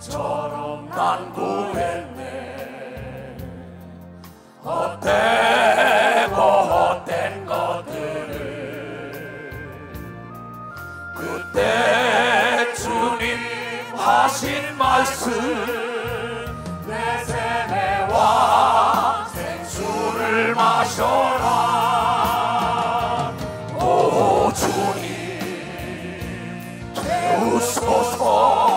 처럼 난 구했네. 헛되고 헛된 것들을 그때 주님 하신 말씀 내 세뇌와 생수를 마셔라. 오 주님 채우소서.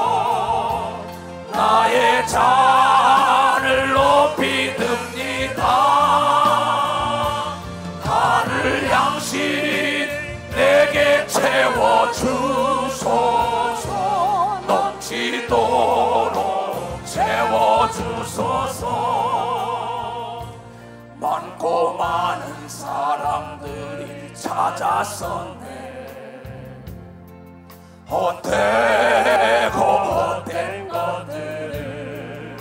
나의 잔을 높이 듭니다. 하늘 양식 내게 채워주소서. 넘치도록 채워주소서. 많고 많은 사람들이 찾았었네. 헛되고 헛된 것들을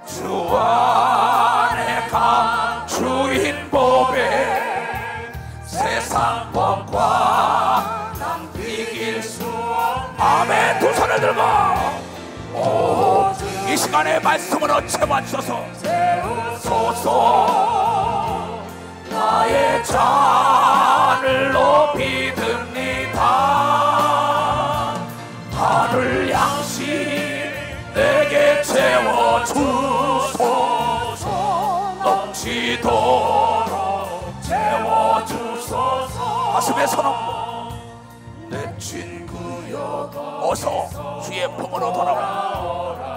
주 안에 감추인 법에 세상 법과 난 비길 수 없네. 아멘. 두 손을 들고 이 시간에 말씀으로 채워주소서. 채우소서. 나의 잔을 높이 듭니다. 하늘 양식 내게 채워주소서. 넘치도록 채워주소서. 가슴에 손 얹고 내 친구여 어서 주의 품으로 돌아오라.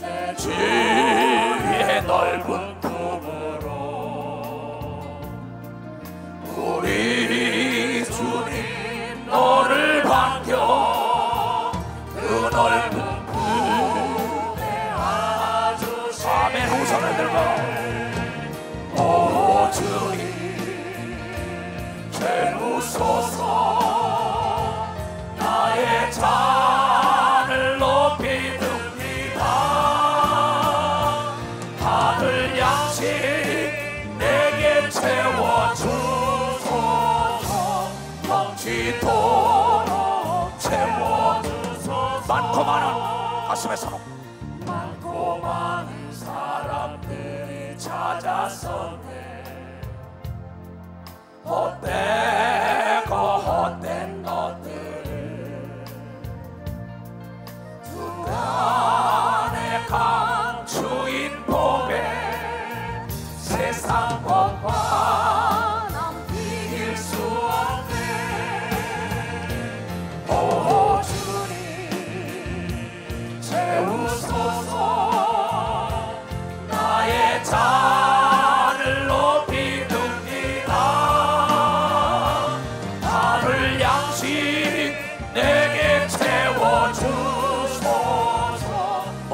내 주의 넓은 품으로 우리 주님 너를 반겨 그 넓은 품에 안아주시. 아멘. 두 손을 들고 오 주님 채우소서. 나의 잔을 높이 듭니다. 하늘 양식 내게 채워주소서. 넘치도록 채워주소서. 많고 많은 가슴에 손 얹고 많고 많은 사람들이 찾았었네. 헛되고 헛된 것들을 주 안에 감추인 법에 세상 법과 난 비길 수 없네. 오 주님 채우소서. 나의 잔을 높이 듭니다. 하늘 양식 내게 채워주소서.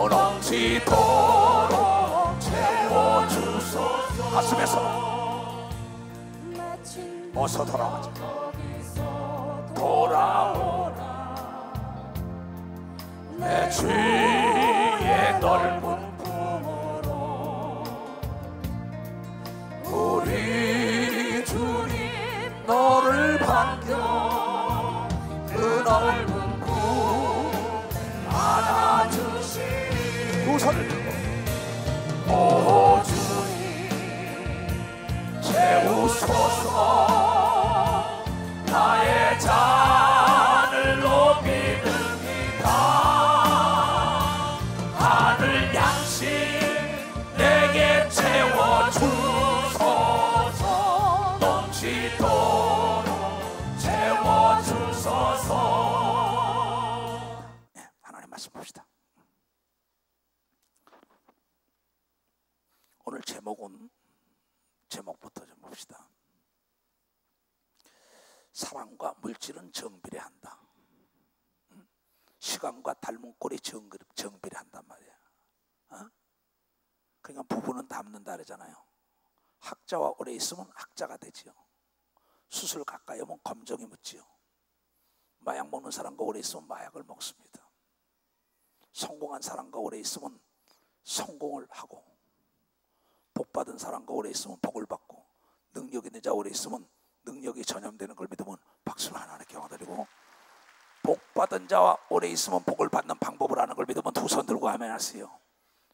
넘치도록 채워주소서. 가슴에 손 어서 돌아오자. 돌아오라. 내 주의 넓은 품으로 우리 주님 너를 반겨 그 넓은 품 안아주시. 두 손을 들고 오 주님 채우소서. 나의 잔을 높이 듭니다. 하늘 양식 내게 채워주소서. 넘치도록 채워주소서. 하나님 말씀 봅시다. 오늘 제목부터 좀 봅시다. 사람과 물질은 정비례한다. 시간과 닮은 꼴이 정비례한단 말이야. 그러니까 부부는 닮는다 그러잖아요. 학자와 오래 있으면 학자가 되지요. 수술 가까이 오면 검정이 묻지요. 마약 먹는 사람과 오래 있으면 마약을 먹습니다. 성공한 사람과 오래 있으면 성공을 하고, 복받은 사람과 오래 있으면 복을 받고, 능력 있는 자 오래 있으면 능력이 전염되는 걸 믿으면 박수를 하나님께 얻어드리고 복 받은 자와 오래 있으면 복을 받는 방법을 아는 걸 믿으면 두 손 들고 아멘 하세요.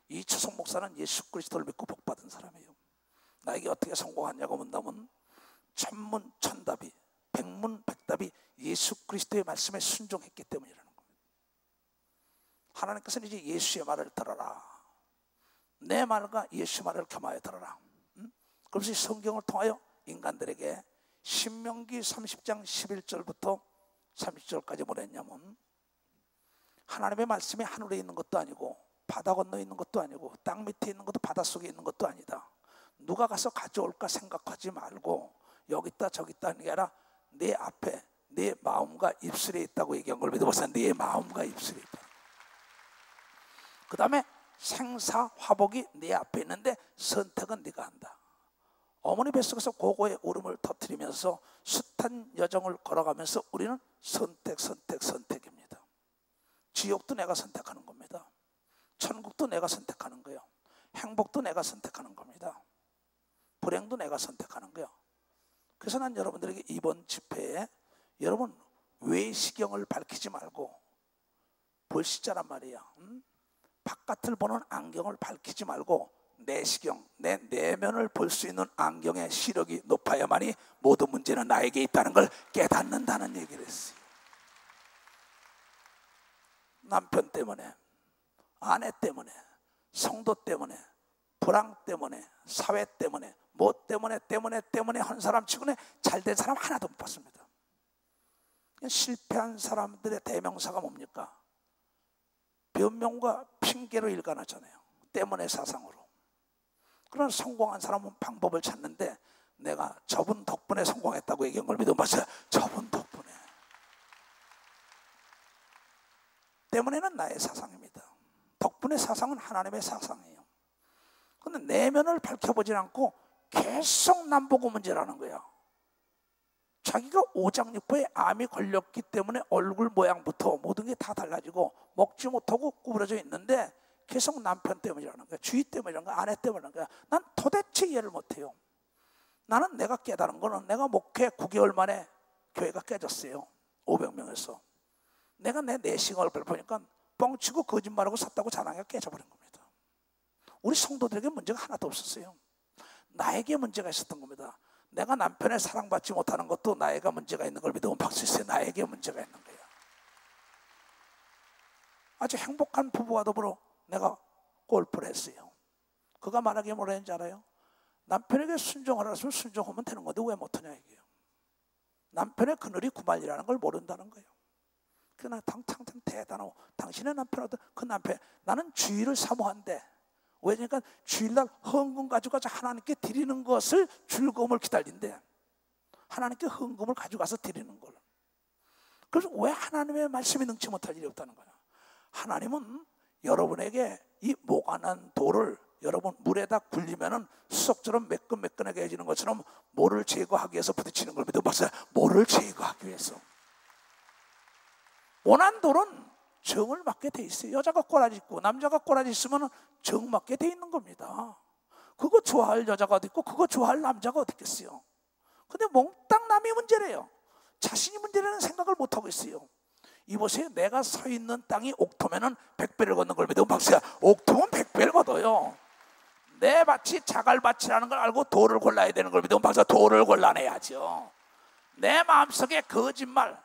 이추석 목사는 예수 그리스도를 믿고 복 받은 사람이에요. 나에게 어떻게 성공하냐고 묻다면 천문 천답이 백문 백답이 예수 그리스도의 말씀에 순종했기 때문이라는 겁니다. 하나님께서는 이제 예수의 말을 들어라, 내 말과 예수의 말을 겸하여 들어라. 그래서 이 성경을 통하여 인간들에게 신명기 30장 11절부터 30절까지 뭐라 했냐면, 하나님의 말씀이 하늘에 있는 것도 아니고 바다 건너에 있는 것도 아니고 땅 밑에 있는 것도 바닷속에 있는 것도 아니다. 누가 가서 가져올까 생각하지 말고 여기 있다 저기 있다 하는 게 아니라 내 앞에 내 마음과 입술에 있다고 얘기한 걸 믿어보세요. 내 마음과 입술에 있다. 그 다음에 생사 화복이 내 앞에 있는데 선택은 네가 한다. 어머니 뱃속에서 고고의 울음을 터뜨리면서 숱한 여정을 걸어가면서 우리는 선택입니다. 지옥도 내가 선택하는 겁니다. 천국도 내가 선택하는 거예요. 행복도 내가 선택하는 겁니다. 불행도 내가 선택하는 거예요. 그래서 난 여러분들에게 이번 집회에 여러분 외시경을 밝히지 말고 볼시자란 말이야. 바깥을 보는 안경을 밝히지 말고 내시경, 내 내면을 볼 수 있는 안경의 시력이 높아야만이 모든 문제는 나에게 있다는 걸 깨닫는다는 얘기를 했어요. 남편 때문에, 아내 때문에, 성도 때문에, 불황 때문에, 사회 때문에, 뭐 때문에 한 사람 치고는 잘된 사람 하나도 못 봤습니다. 실패한 사람들의 대명사가 뭡니까? 변명과 핑계로 일관하잖아요. 때문에 사상으로. 그러나 성공한 사람은 방법을 찾는데, 내가 저분 덕분에 성공했다고 얘기한 걸 믿어봤어요. 저분 덕분에. 때문에는 나의 사상입니다. 덕분의 사상은 하나님의 사상이에요. 그런데 내면을 밝혀보지 않고 계속 남보고 문제라는 거야. 자기가 오장육부에 암이 걸렸기 때문에 얼굴 모양부터 모든 게 다 달라지고 먹지 못하고 구부러져 있는데 계속 남편 때문이라는 거야. 주위 때문이라는 거야. 아내 때문이라는 거야. 난 도대체 이해를 못해요. 나는 내가 깨달은 거는, 내가 목회 9개월 만에 교회가 깨졌어요. 500명에서. 내가 내 내시경을 보니까 뻥치고 거짓말하고 샀다고 자랑해가 깨져버린 겁니다. 우리 성도들에게 문제가 하나도 없었어요. 나에게 문제가 있었던 겁니다. 내가 남편의 사랑받지 못하는 것도 나에게 문제가 있는 걸 믿으면 박수 있어요. 나에게 문제가 있는 거예요. 아주 행복한 부부와 더불어 내가 골프를 했어요. 그가 말하기에 뭐라 했는지 알아요? 남편에게 순종하라 했으면 순종하면 되는 건데 왜 못하냐 이게요. 남편의 그늘이 구말이라는 걸 모른다는 거예요. 그러나 당장 대단하고, 당신의 남편하고 그 남편, 나는 주일을 사모한대. 왜냐니까 주일날 헌금 가져가서 하나님께 드리는 것을 즐거움을 기다린대. 하나님께 헌금을 가져가서 드리는 걸. 그래서 왜 하나님의 말씀이 능치 못할 일이 없다는 거야. 하나님은 여러분에게 이 모가난 돌을 여러분 물에다 굴리면은 수석처럼 매끈매끈하게 해지는 것처럼 모를 제거하기 위해서 부딪히는 걸 믿어봤어요. 모를 제거하기 위해서. 원한 돌은 정을 맞게 돼 있어요. 여자가 꼬라지 있고 남자가 꼬라지 있으면 정 맞게 돼 있는 겁니다. 그거 좋아할 여자가 어디 있고 그거 좋아할 남자가 어디 있겠어요. 근데 몽땅 남이 문제래요. 자신이 문제라는 생각을 못하고 있어요. 이보세요. 내가 서 있는 땅이 옥토면은 100배를 걷는 걸 믿으면 박수야. 옥토면 100배를 걷어요. 내 밭이 자갈밭이라는 걸 알고 돌을 골라야 되는 걸 믿으면 박수야. 돌을 골라내야죠. 내 마음속에 거짓말,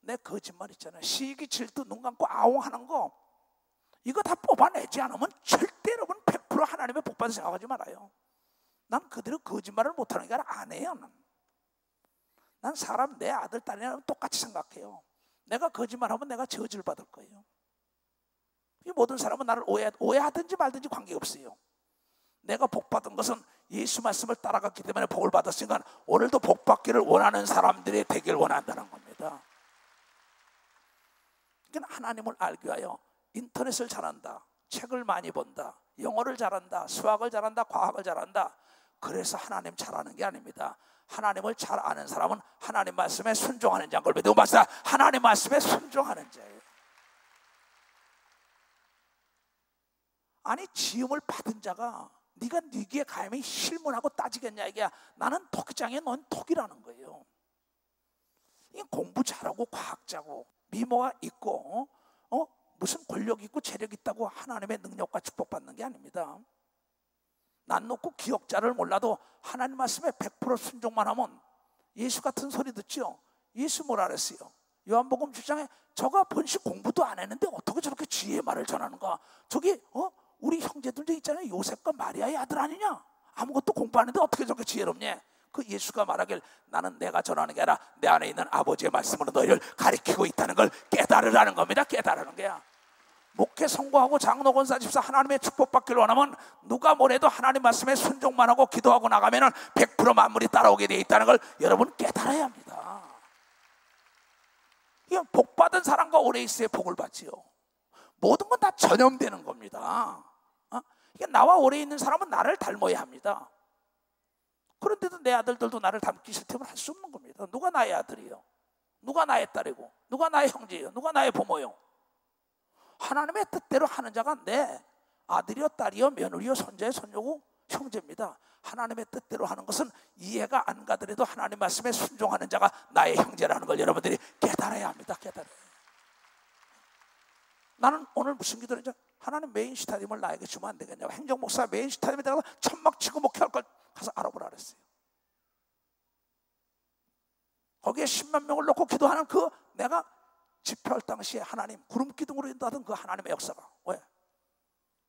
내 거짓말 있잖아요. 시기 질투 눈 감고 아웅하는 거, 이거 다 뽑아내지 않으면 절대 여러분 100% 하나님의 복받을 생각하지 말아요. 난 그대로 거짓말을 못하는 게 아니라 안 해요. 난 사람, 내 아들 딸이랑 똑같이 생각해요. 내가 거짓말하면 내가 저주를 받을 거예요. 이 모든 사람은 나를 오해하든지 말든지 관계없어요. 내가 복받은 것은 예수 말씀을 따라갔기 때문에 복을 받았으니까 오늘도 복받기를 원하는 사람들이 되길 원한다는 겁니다. 그러니까 하나님을 알기 위하여 인터넷을 잘한다, 책을 많이 본다, 영어를 잘한다, 수학을 잘한다, 과학을 잘한다, 그래서 하나님 잘하는 게 아닙니다. 하나님을 잘 아는 사람은 하나님 말씀에 순종하는 자인 걸 믿고 봤어요. 하나님 말씀에 순종하는 자예요. 아니 지음을 받은 자가 네가 네게 감히 실문하고 따지겠냐 이게. 나는 토기장에 넌 토기라는 거예요. 이 공부 잘하고 과학자고 미모가 있고 무슨 권력 있고 재력 있다고 하나님의 능력과 축복받는 게 아닙니다. 난 놓고 기억자를 몰라도 하나님 말씀에 100% 순종만 하면 예수 같은 소리 듣죠. 예수 뭐라 그랬어요? 요한복음 7장에 저가 본식 공부도 안 했는데 어떻게 저렇게 지혜의 말을 전하는가. 저기 우리 형제들 있잖아요. 요셉과 마리아의 아들 아니냐. 아무것도 공부 안 했는데 어떻게 저렇게 지혜롭냐. 그 예수가 말하길 나는 내가 전하는 게 아니라 내 안에 있는 아버지의 말씀으로 너희를 가리키고 있다는 걸 깨달으라는 겁니다. 깨달으는 거야. 목회 성공하고 장로 권사 집사 하나님의 축복받기를 원하면 누가 뭐래도 하나님 말씀에 순종만 하고 기도하고 나가면 100% 만물이 따라오게 되어 있다는 걸 여러분 깨달아야 합니다. 이건 복받은 사람과 오래 있어야 복을 받지요. 모든 건 다 전염되는 겁니다. 이게 나와 오래 있는 사람은 나를 닮아야 합니다. 그런데도 내 아들들도 나를 닮기 싫다면 할 수 없는 겁니다. 누가 나의 아들이요? 누가 나의 딸이고? 누가 나의 형제요? 누가 나의 부모요? 하나님의 뜻대로 하는 자가 내 아들이요 딸이요 며느리요 손자요 손녀고 형제입니다. 하나님의 뜻대로 하는 것은 이해가 안 가더라도 하나님 말씀에 순종하는 자가 나의 형제라는 걸 여러분들이 깨달아야 합니다. 깨달아요. 나는 오늘 무슨 기도를 했냐? 하나님 메인 스타디움을 나에게 주면 안 되겠냐고. 행정목사 메인 스타디움에다가 천막 치고 목회할 걸 가서 알아보라 그랬어요. 거기에 10만 명을 놓고 기도하는 그 내가 집회할 당시에 하나님 구름 기둥으로 인도하던 그 하나님의 역사가 왜?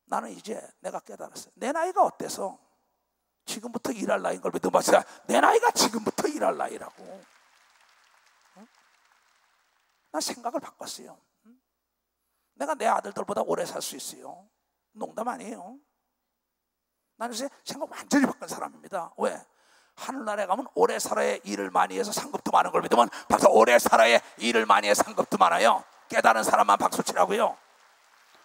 나는 이제 내가 깨달았어요. 내 나이가 어때서 지금부터 일할 나이인 걸 믿으면 내 나이가 지금부터 일할 나이라고. 난 생각을 바꿨어요. 내가 내 아들들보다 오래 살 수 있어요. 농담 아니에요. 나는 이제 생각 완전히 바꾼 사람입니다. 왜? 하늘나라에 가면 오래 살아야 일을 많이 해서 상급도 많은 걸 믿으면 박수. 오래 살아야 일을 많이 해서 상급도 많아요. 깨달은 사람만 박수 치라고요.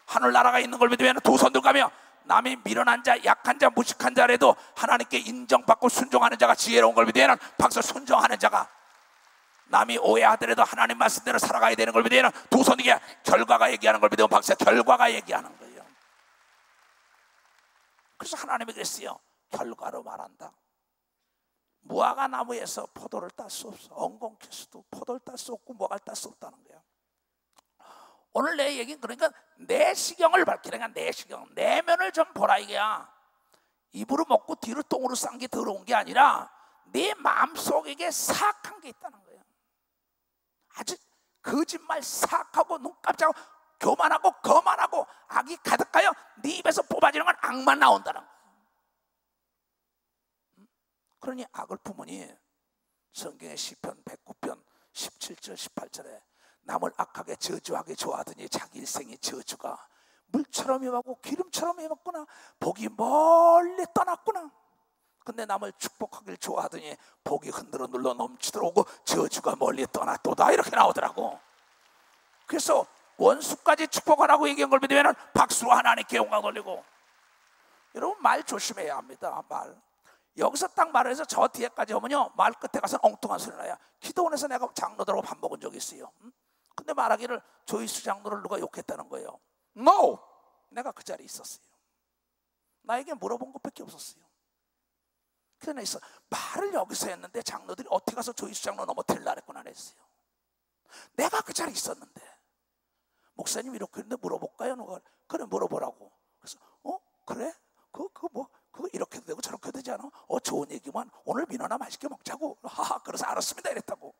하늘나라가 있는 걸 믿으면 두 손 들고 가며 남이 미련한 자, 약한 자, 무식한 자라도 하나님께 인정받고 순종하는 자가 지혜로운 걸 믿으면 박수. 순종하는 자가 남이 오해하더라도 하나님 말씀대로 살아가야 되는 걸 믿으면 두 손 들고 결과가 얘기하는 걸 믿으면 박수. 결과가 얘기하는 거예요. 그래서 하나님이 그랬어요. 결과로 말한다. 무화과 나무에서 포도를 딸 수 없어. 엉겅퀴스도 포도를 딸 수 없고 무화과를 딸 수 없다는 거야. 오늘 내 얘기는 그러니까 내시경을 밝히니까 내시경, 내면을 좀 보라 이게야. 입으로 먹고 뒤로 똥으로 싼 게 들어온 게 아니라 네 마음속에 사악한 게 있다는 거야. 아주 거짓말 사악하고 눈 깜짝하고 교만하고 거만하고 악이 가득하여 네 입에서 뽑아지는 건 악만 나온다는 거야. 그러니 악을 품으니 성경의 시편 109편 17절 18절에 남을 악하게 저주하게 좋아하더니 자기 일생의 저주가 물처럼 임하고 기름처럼 임했구나. 복이 멀리 떠났구나. 근데 남을 축복하길 좋아하더니 복이 흔들어 눌러 넘치도록 오고 저주가 멀리 떠났도다. 이렇게 나오더라고. 그래서 원수까지 축복하라고 얘기한 걸 믿으면 박수로 하나님께 영광 돌리고. 여러분 말 조심해야 합니다. 말 여기서 딱 말해서 저 뒤에까지 오면요 말 끝에 가서 엉뚱한 소리 나요. 기도원에서 내가 장로들하고 밥 먹은 적이 있어요. 근데 말하기를 조이수 장로를 누가 욕했다는 거예요. No! 내가 그 자리에 있었어요. 나에게 물어본 것밖에 없었어요. 그래서 있어 말을 여기서 했는데 장로들이 어떻게 가서 조이수 장로 넘어뜨리려고 했구나 했어요. 내가 그 자리에 있었는데 목사님 이렇게 했는데 물어볼까요? 누가 그래 물어보라고. 그래서 그래? 그거 이렇게도 되고 저렇게도 되지 않아? 좋은 얘기만 오늘 민어나 맛있게 먹자고. 그래서 알았습니다 이랬다고.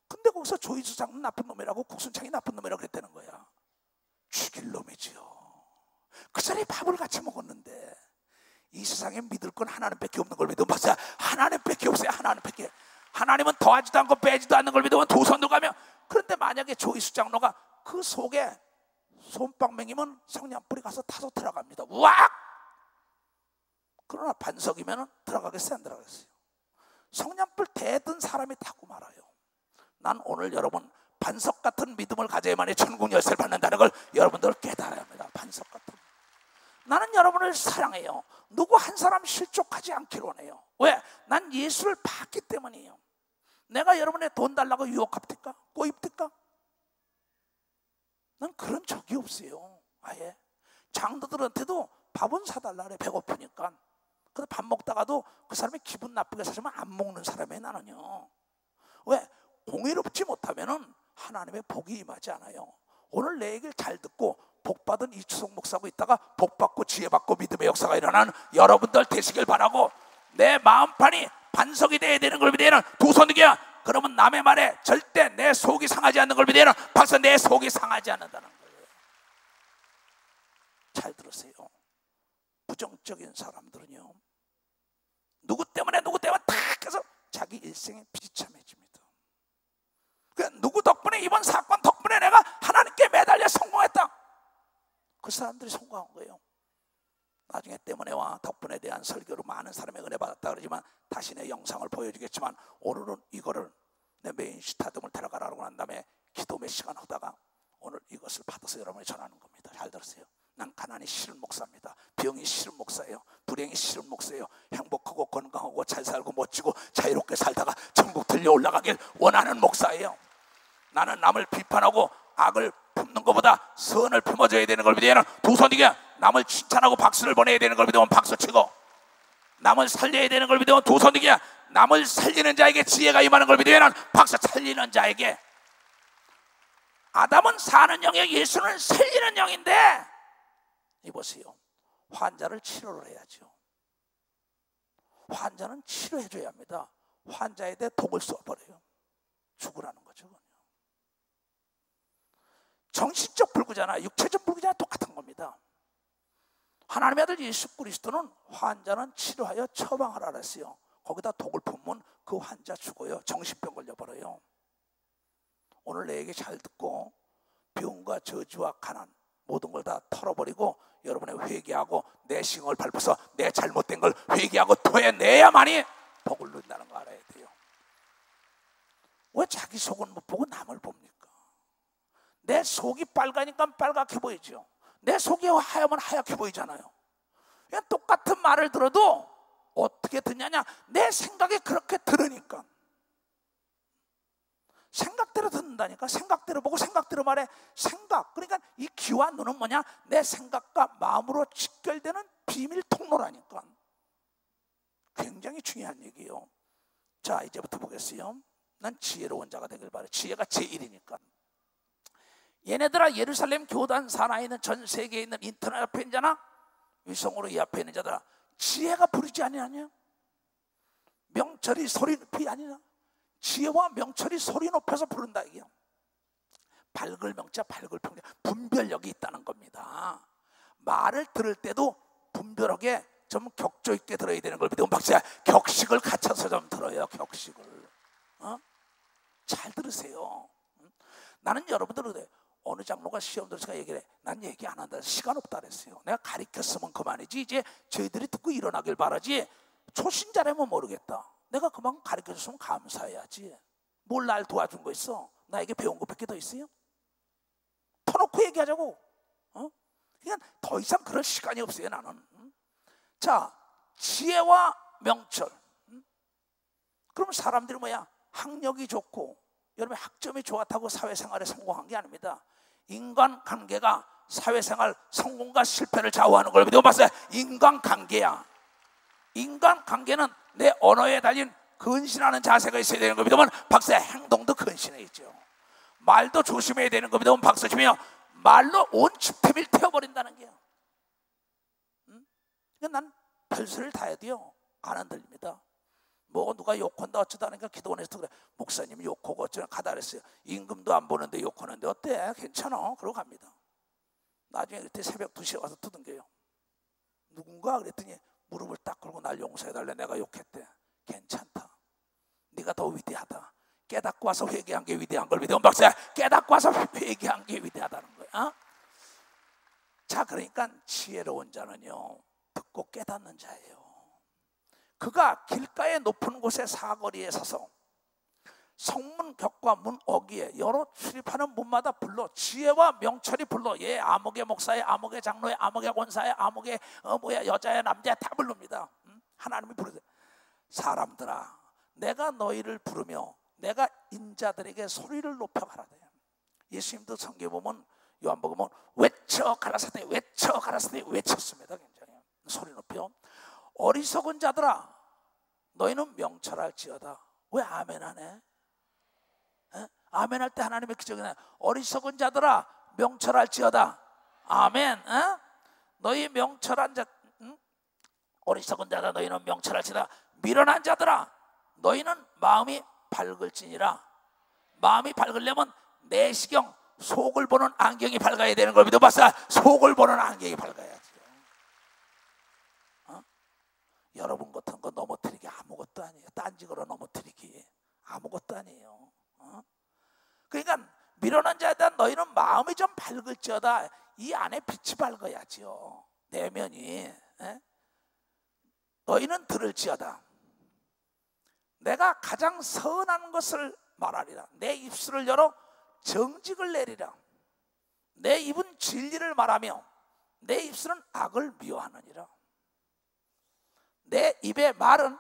근데 거기서 조이수 장로 나쁜 놈이라고 국순창이 나쁜 놈이라고 그랬다는 거야. 죽일 놈이지요. 그 자리에 밥을 같이 먹었는데 이 세상에 믿을 건 하나님밖에 없는 걸 믿으면 박사 하나님밖에 없어요. 하나님밖에. 하나님은 더하지도 않고 빼지도 않는 걸 믿으면 두 손 들고 가며. 그런데 만약에 조이수 장로가 그 속에 솜방맹이면 성냥불이 가서 타서 들어갑니다. 우악! 그러나 반석이면 들어가겠어요? 안 들어가겠어요? 성냥불 대든 사람이 타고 말아요. 난 오늘 여러분 반석 같은 믿음을 가져야만이 천국 열쇠를 받는다는 걸 여러분들 깨달아야 합니다. 반석 같은. 나는 여러분을 사랑해요. 누구 한 사람 실족하지 않기를 원해요. 왜? 난 예수를 봤기 때문이에요. 내가 여러분의 돈 달라고 유혹합니까? 꼬입니까? 난 그런 적이 없어요. 아예 장로들한테도 밥은 사달라 그래. 배고프니까. 근데 밥 먹다가도 그 사람이 기분 나쁘게 사주면 안 먹는 사람이에요. 나는요. 왜? 공의롭지 못하면은 하나님의 복이 임하지 않아요. 오늘 내 얘기를 잘 듣고 복받은 이추석 목사고 있다가 복받고 지혜받고 믿음의 역사가 일어나는 여러분들 되시길 바라고, 내 마음판이 반석이 돼야 되는 걸 믿어야 두 손 들게. 그러면 남의 말에 절대 내 속이 상하지 않는 걸 믿어야 박사 내 속이 상하지 않는다는 거예요. 잘 들으세요. 부정적인 사람들은요, 누구 때문에 탁 해서 자기 일생에 비참해집니다. 누구 덕분에, 이번 사건 덕분에 내가 하나님께 매달려 성공했다. 그 사람들이 성공한 거예요. 나중에 때문에와 덕분에 대한 설교로 많은 사람의 은혜 받았다 그러지만 다시 내 영상을 보여주겠지만, 오늘은 이거를 내 메인 스타듬을 데려가라고 한 다음에 기도 몇 시간 하다가 오늘 이것을 받아서 여러분이 전하는 겁니다. 잘 들으세요. 난 가난이 싫은 목사입니다. 병이 싫은 목사예요. 불행이 싫은 목사예요. 행복하고 건강하고 잘 살고 멋지고 자유롭게 살다가 천국 들려 올라가길 원하는 목사예요. 나는 남을 비판하고 악을 품는 것보다 선을 품어줘야 되는 걸 믿어야 두 손 이게, 남을 칭찬하고 박수를 보내야 되는 걸 믿으면 박수 치고, 남을 살려야 되는 걸 믿으면 두 손 이게, 남을 살리는 자에게 지혜가 임하는 걸 믿으면 박수 살리는 자에게. 아담은 사는 영이요, 예수는 살리는 영인데, 이보세요. 환자를 치료를 해야죠. 환자는 치료해줘야 합니다. 환자에 대해 독을 쏘아버려요. 죽으라는 거죠. 정신적 불구잖아, 육체적 불구잖아, 똑같은 겁니다. 하나님의 아들 예수 그리스도는 환자는 치료하여 처방하라 그랬어요. 거기다 독을 품으면 그 환자 죽어요. 정신병 걸려버려요. 오늘 내 얘기 잘 듣고 병과 저주와 가난 모든 걸 다 털어버리고 여러분의 회개하고 내 신을 밟아서 내 잘못된 걸 회개하고 토해내야만이 복을 누린다는 거 알아야 돼요. 왜 자기 속은 못 보고 남을 봅니까? 내 속이 빨가니까 빨갛게 보이죠. 내 속이 하얗면 하얗게 보이잖아요. 그냥 똑같은 말을 들어도 어떻게 듣냐냐, 내 생각이 그렇게 들으니까. 생각대로 듣는다니까. 생각대로 보고 생각대로 말해. 생각, 그러니까 이 귀와 눈은 뭐냐, 내 생각과 마음으로 직결되는 비밀 통로라니까. 굉장히 중요한 얘기예요. 자, 이제부터 보겠어요. 난 지혜로운 자가 되길 바래. 지혜가 제1이니까. 얘네들아, 예루살렘 교단 산하에 있는 전 세계에 있는 인터넷 앞에 있는 자나 위성으로 이 앞에 있는 자들아, 지혜가 부르지 아니하냐? 명철이 소리 높이 아니냐? 지혜와 명철이 소리 높여서 부른다 이게요. 밝을 명자, 밝을 평자, 분별력이 있다는 겁니다. 말을 들을 때도 분별하게 좀 격조 있게 들어야 되는 걸 믿으면 박사야, 격식을 갖춰서 좀 들어요. 격식을. 잘 들으세요. 나는 여러분들은 그래. 어느 장로가 시험 들어서 얘기를 해. 난 얘기 안 한다. 시간 없다 그랬어요. 내가 가르쳤으면 그만이지. 이제 저희들이 듣고 일어나길 바라지. 초신자라면 모르겠다. 내가 그만큼 가르쳐줬으면 감사해야지. 뭘 날 도와준 거 있어? 나에게 배운 것밖에 더 있어요? 터놓고 얘기하자고. 그냥 더 이상 그럴 시간이 없어요 나는. 자, 지혜와 명철. 그럼 사람들이 뭐야? 학력이 좋고 여러분 학점이 좋았다고 사회생활에 성공한 게 아닙니다. 인간관계가 사회생활 성공과 실패를 좌우하는 걸 믿어 봤어요. 인간관계야. 인간관계는 내 언어에 달린 근신하는 자세가 있어야 되는 걸 믿으면 박사의 행동도 근신해 있죠. 말도 조심해야 되는 걸 믿으면 박사 주며 말로 온 집태비를 태워버린다는 게요. 난 별소리를 다 해야 돼요. 안 흔들립니다. 뭐 누가 욕한다 어쩌다 하니까 기도원에서 그래. 목사님 욕하고 어쩌나 가다 그랬어요. 임금도 안 보는데 욕하는데 어때? 괜찮아. 그러고 갑니다. 나중에 그때 새벽 2시에 와서 두둥겨요. 누군가 그랬더니 무릎을 딱 꿇고 날 용서해달래. 내가 욕했대. 괜찮다. 네가 더 위대하다. 깨닫고 와서 회개한 게 위대한 걸 믿으면 박사야. 깨닫고 와서 회개한 게 위대하다는 거야. 자, 그러니까 지혜로운 자는요 듣고 깨닫는 자예요. 그가 길가의 높은 곳에 사거리에 서서 성문 격과 문 어귀에 여러 출입하는 문마다 불러 지혜와 명철이 불러. 예, 아목의 목사의, 아목의 장로의, 아목의 권사의, 아목의 여자의 남자의 다 부릅니다. 하나님이 부르세요. 사람들아, 내가 너희를 부르며 내가 인자들에게 소리를 높여 가라되. 예수님도 성경에 보면 요한복음은 외쳐 가라사대, 외쳐 가라사대 외쳤습니다. 굉장히 소리 높여. 어리석은 자들아, 너희는 명철할지어다. 왜 아멘 하네? 아멘 할 때 하나님의 기적이 나요. 어리석은 자들아 명철할지어다. 아멘. 어? 너희 명철한 자, 어리석은 자들아 너희는 명철할지어다. 미련한 자들아 너희는 마음이 밝을지니라. 마음이 밝으려면 내시경 속을 보는 안경이 밝아야 되는 걸 믿어봤어. 속을 보는 안경이 밝아야지. 어? 여러분 같은 거 넘어뜨리기 아무것도 아니에요. 딴지거로 넘어뜨리기 아무것도 아니에요. 어? 그러니까 미련한 자들아 너희는 마음이 좀 밝을지어다. 이 안에 빛이 밝아야지요. 내면이. 에? 너희는 들을지어다. 내가 가장 선한 것을 말하리라. 내 입술을 열어 정직을 내리라. 내 입은 진리를 말하며 내 입술은 악을 미워하느니라. 내 입의 말은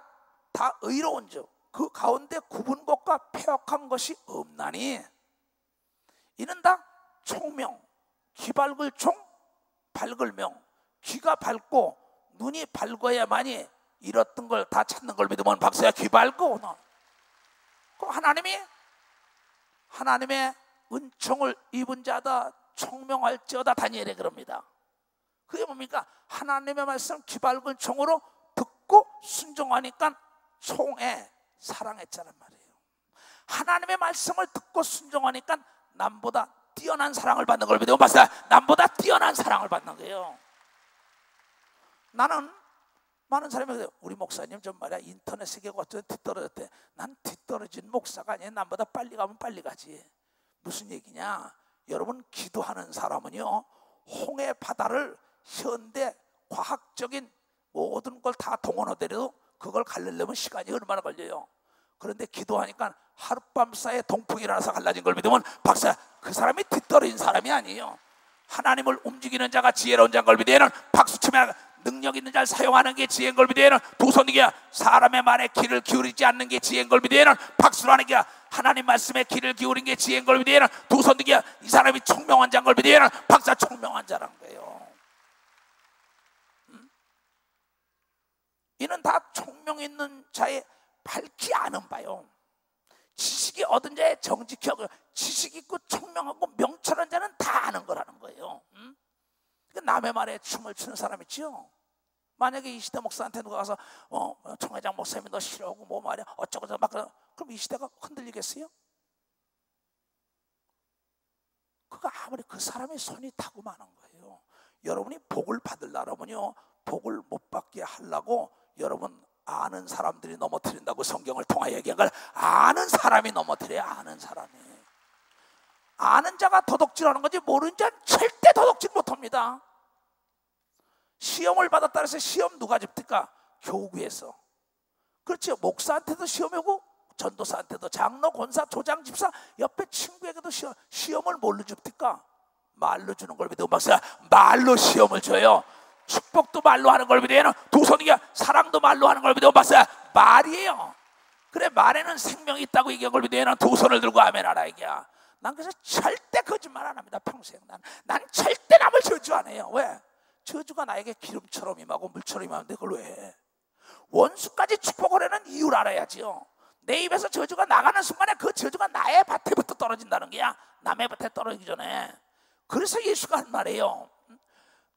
다 의로운즉 그 가운데 굽은 것과 폐역한 것이 없나니 이는 다 총명. 귀 밝을 총, 밝을 명. 귀가 밝고 눈이 밝아야만이 잃었던 걸 다 찾는 걸 믿으면 박사야. 귀 밝고 하나님의 은총을 입은 자다 총명할지어다. 다니엘에 그럽니다. 그게 뭡니까? 하나님의 말씀 귀 밝은 총으로 듣고 순종하니까 총에 사랑했잖아요 말이에요. 하나님의 말씀을 듣고 순종하니까 남보다 뛰어난 사랑을 받는 걸 믿으면 박사야. 남보다 뛰어난 사랑을 받는 거예요. 나는 많은 사람이 그래요. 우리 목사님 좀 말이야 인터넷 세계가 어쩌고 뒤떨어졌대. 난 뒤떨어진 목사가 아니에요. 남보다 빨리 가면 빨리 가지. 무슨 얘기냐? 여러분 기도하는 사람은요 홍해 바다를 현대 과학적인 모든 걸 다 동원하더라도 그걸 가르려면 시간이 얼마나 걸려요. 그런데 기도하니까 하룻밤 사이에 동풍이 일어나서 갈라진 걸 믿으면 박사 그 사람이 뒤떨어진 사람이 아니에요. 하나님을 움직이는 자가 지혜로운 자인 걸 믿으면 박수치며 능력 있는 자를 사용하는 게 지혜인 걸 믿으면 두 손이야. 사람의 말에 귀를 기울이지 않는 게 지혜인 걸 믿으면 박수로 하는 게 하나님 말씀에 귀를 기울인 게 지혜인 걸 믿으면 두 손이야. 이 사람이 총명한 자인 걸 믿으면 박사 총명한 자란 거예요. 이는 다 총명 있는 자의 밝지 않은 바요. 지식이 얻은 자의 정직하고 지식 있고 총명하고 명철한 자는 다 아는 거라는 거예요. 남의 말에 춤을 추는 사람 있죠. 만약에 이 시대 목사한테 누가 가서 총회장 목사님이 너 싫어하고 뭐 말이야 어쩌고 저쩌고 막 그럼 이 시대가 흔들리겠어요? 그거 아무리 그 사람의 손이 타고만한 거예요. 여러분이 복을 받으려면요 복을 못 받게 하려고 여러분 아는 사람들이 넘어뜨린다고 성경을 통하여 얘기한 걸 아는 사람이 넘어뜨려요. 아는 사람이. 아는 자가 도둑질하는 거지 모르는 자는 절대 도둑질 못합니다. 시험을 받았다 해서 시험 누가 줍니까? 교구에서. 그렇죠. 목사한테도 시험이 오고 전도사한테도 장로, 권사, 조장, 집사 옆에 친구에게도 시험을 뭘로 줍니까? 말로 주는 걸 믿어. 박사 말로 시험을 줘요. 축복도 말로 하는 걸 믿어요. 두 손이야. 사랑도 말로 하는 걸 믿어. 박사 말이에요. 그래 말에는 생명이 있다고 얘기한 걸 믿어요. 두 손을 들고 아멘 하라 얘기야. 난 그래서 절대 거짓말 안 합니다. 평생 난 절대 남을 저주 안 해요. 왜? 저주가 나에게 기름처럼 임하고 물처럼 임하는데 그걸 왜 해? 원수까지 축복을 하는 이유를 알아야지요. 내 입에서 저주가 나가는 순간에 그 저주가 나의 밭에부터 떨어진다는 게야. 남의 밭에 떨어지기 전에. 그래서 예수가 한 말이에요.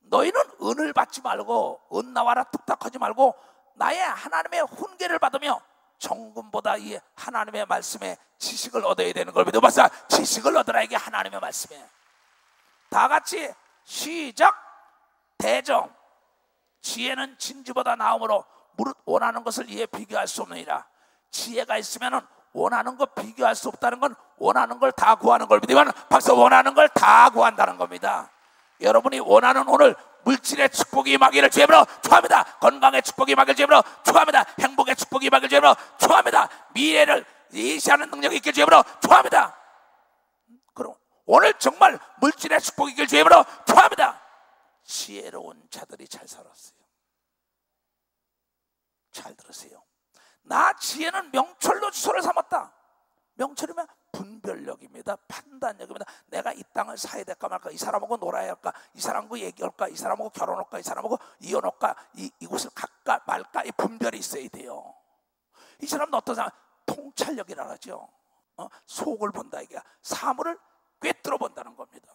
너희는 은을 받지 말고 은 나와라 뚝딱하지 말고 나의 하나님의 훈계를 받으며 정금보다 이 하나님의 말씀에 지식을 얻어야 되는 걸 믿어봤어. 지식을 얻으라 이게 하나님의 말씀에. 다 같이 시작. 대정. 지혜는 진주보다 나음으로 무릇 원하는 것을 이에 비교할 수 없느니라. 지혜가 있으면 원하는 거 비교할 수 없다는 건 원하는 걸 다 구하는 걸 믿으면 박사 원하는 걸 다 구한다는 겁니다. 여러분이 원하는 오늘 물질의 축복이 임하기를 주님으로 축원합니다. 건강의 축복이 임하기를 주님으로 축원합니다. 행복의 축복이 임하기를 주님으로 축원합니다. 미래를 예시하는 능력이 있기를 주님으로 축원합니다. 그럼 오늘 정말 물질의 축복이 있기를 주님으로 축원합니다. 지혜로운 자들이 잘 살았어요. 잘 들으세요. 나 지혜는 명철로 주소를 삼았다. 명철이면 분별력입니다. 판단력입니다. 내가 이 땅을 사야 될까 말까, 이 사람하고 놀아야 할까, 이 사람하고 얘기할까, 이 사람하고 결혼할까, 이 사람하고 이혼할까, 이곳을 갈까 말까, 이 분별이 있어야 돼요. 이 사람은 어떤 사람? 통찰력이라 하죠. 속을 본다 이게 사물을 꿰뚫어 본다는 겁니다.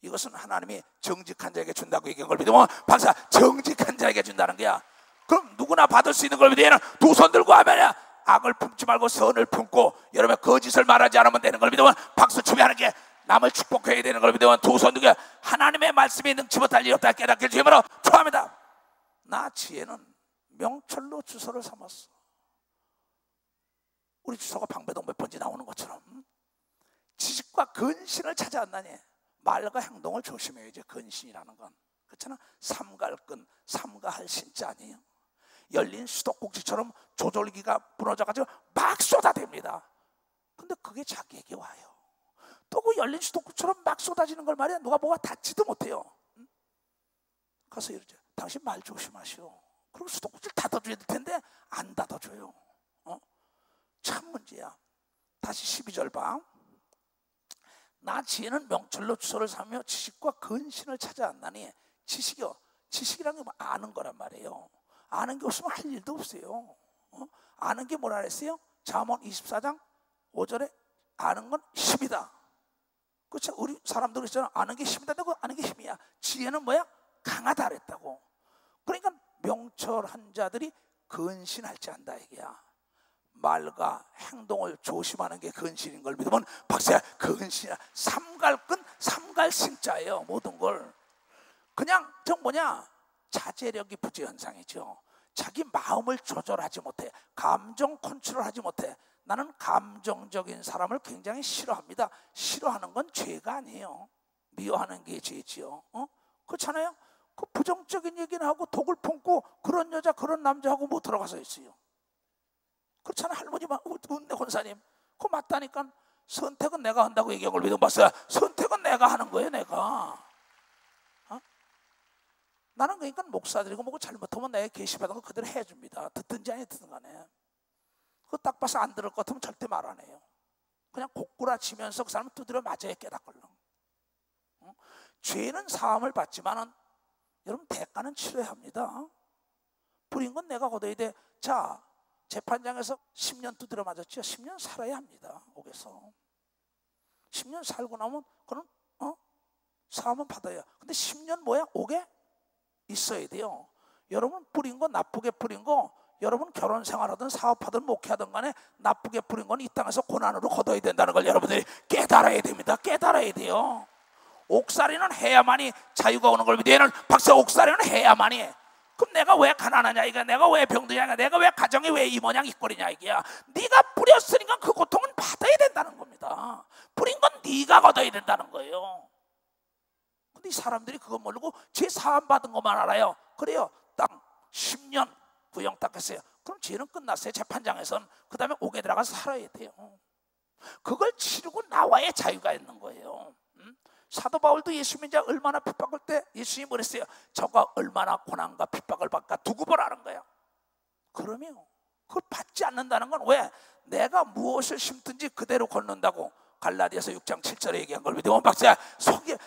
이것은 하나님이 정직한 자에게 준다고 얘기한 걸 믿으면 박사 정직한 자에게 준다는 거야. 그럼 누구나 받을 수 있는 걸 믿으면 두 손 들고 하면야 악을 품지 말고 선을 품고 여러분 거짓을 말하지 않으면 되는 걸 믿으면 박수 치며 하는 게 남을 축복해야 되는 걸 믿으면 두 손 들고 하나님의 말씀이 능치 못할 일 없다 깨닫게 주님으로 축복합니다. 나 지혜는 명철로 주소를 삼았어. 우리 주소가 방배동 몇 번째 나오는 것처럼 지식과 근신을 찾아왔나니 말과 행동을 조심해야지. 근신이라는 건 그렇잖아. 삼갈 끈, 삼가할 신자 아니에요. 열린 수도꼭지처럼 조절기가 무너져가지고 막 쏟아댑니다. 근데 그게 자기에게 와요. 또 그 열린 수도꼭지처럼 막 쏟아지는 걸 말이야 누가 뭐가 닿지도 못해요. 가서 이러죠. 당신 말 조심하시오. 그리고 수도꼭지를 닫아줘야 될 텐데 안 닫아줘요. 참 문제야. 다시 12절 봐. 나 지혜는 명철로 주소를 삼며 지식과 근신을 찾아왔나니. 지식이요. 지식이라는 게 아는 거란 말이에요. 아는 게 없으면 할 일도 없어요. 아는 게 뭐라 그랬어요? 잠언 24장 5절에 아는 건 힘이다. 그렇죠? 우리 사람들 있잖아. 아는 게 힘이다. 그 아는 게 힘이야. 지혜는 뭐야? 강하다 그랬다고. 그러니까 명철한 자들이 근신할지 한다 얘기야. 말과 행동을 조심하는 게 근신인 걸 믿으면 박사야 근신이야. 삼갈끈 삼갈신자예요. 모든 걸 그냥 저 뭐냐 자제력이 부재 현상이죠. 자기 마음을 조절하지 못해. 감정 컨트롤하지 못해. 나는 감정적인 사람을 굉장히 싫어합니다. 싫어하는 건 죄가 아니에요. 미워하는 게 죄지요. 그렇잖아요. 그 부정적인 얘기는 하고 독을 품고 그런 여자 그런 남자하고 뭐 들어가서 있어요. 그렇잖아. 할머니만 은혜 권사님 그거 맞다니까. 선택은 내가 한다고 얘기한 걸 믿어 봤어요. 선택은 내가 하는 거예요. 내가 나는 그러니까 목사들이고 뭐고 잘못하면 내가 계시받은 거 그대로 해줍니다. 듣든지 아니 듣든 간에. 그거 딱 봐서 안 들을 것 같으면 절대 말 안 해요. 그냥 고꾸라치면서 그 사람은 두드려 맞아야 깨닫걸렁. 죄는 사함을 받지만은 여러분 대가는 치러야 합니다. 부린 건 내가 걷어야 돼. 자 재판장에서 10년 두드려 맞았죠. 10년 살아야 합니다. 옥에서 10년 살고 나면 그는 사함은 받아야. 근데 10년 뭐야? 옥에 있어야 돼요. 여러분 뿌린 거 나쁘게 뿌린 거 여러분 결혼 생활하든 사업하든 목회하든 간에 나쁘게 뿌린 건 이 땅에서 고난으로 걷어야 된다는 걸 여러분들이 깨달아야 됩니다. 깨달아야 돼요. 옥살이는 해야만이 자유가 오는 걸 믿어야 하는 박사 옥살이는 해야만이 해. 그럼 내가 왜 가난하냐 이게 내가 왜 병드냐 내가 왜 가정이 왜 이 모양 이 꼴이냐 이게야. 네가 뿌렸으니까 그 고통은 받아야 된다는 겁니다. 뿌린 건 네가 걷어야 된다는 거예요. 근데 이 사람들이 그거 모르고 죄 사함 받은 것만 알아요. 그래요. 땅 10년 구형 딱 했어요. 그럼 죄는 끝났어요. 재판장에서는. 그 다음에 옥에 들어가서 살아야 돼요. 그걸 치르고 나와야 자유가 있는 거예요. 사도 바울도 예수 믿자 얼마나 핍박할 때 예수님이 뭐랬어요? 저가 얼마나 고난과 핍박을 받까 두고 보라는 거예요. 그러면 그걸 받지 않는다는 건 왜? 내가 무엇을 심든지 그대로 걷는다고 갈라디아서 6장 7절에 얘기한 걸 믿으면 박사야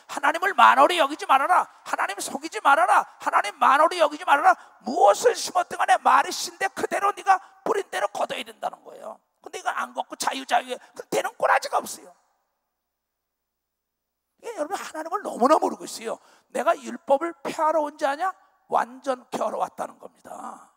하나님을 만홀히 여기지 말아라. 하나님 속이지 말아라. 하나님 만홀히 여기지 말아라. 무엇을 심었든 간에 말이 신데 그대로 네가 뿌린 대로 걷어야 된다는 거예요. 근데 이건 안 걷고 자유에 그때는 꼬라지가 없어요. 이게 여러분 하나님을 너무나 모르고 있어요. 내가 율법을 폐하러 온 자 아니야? 완전케 하러 왔다는 겁니다.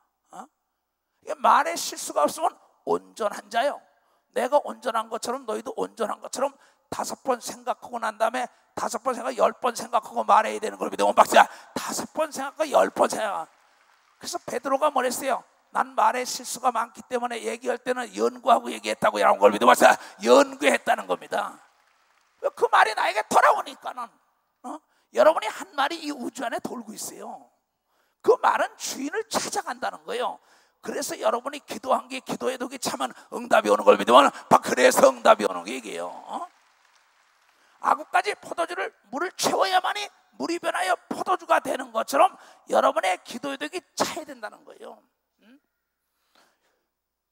이게 말에 실수가 없으면 온전한 자요. 내가 온전한 것처럼 너희도 온전한 것처럼 5번 생각하고 난 다음에 5번 생각 10번 생각하고 말해야 되는 걸 믿으면 박사 5번 생각하고 10번 생각. 그래서 베드로가 뭐랬어요? 난 말에 실수가 많기 때문에 얘기할 때는 연구하고 얘기했다고 이런 걸 믿으면 박사 연구했다는 겁니다. 그 말이 나에게 돌아오니까는 여러분이 한 말이 이 우주 안에 돌고 있어요. 그 말은 주인을 찾아간다는 거예요. 그래서 여러분이 기도한 게 기도해도 참은 응답이 오는 걸 믿으면 그래서 응답이 오는 게 이게요. 아구까지 포도주를 물을 채워야만이 물이 변하여 포도주가 되는 것처럼 여러분의 기도해독이 차야 된다는 거예요.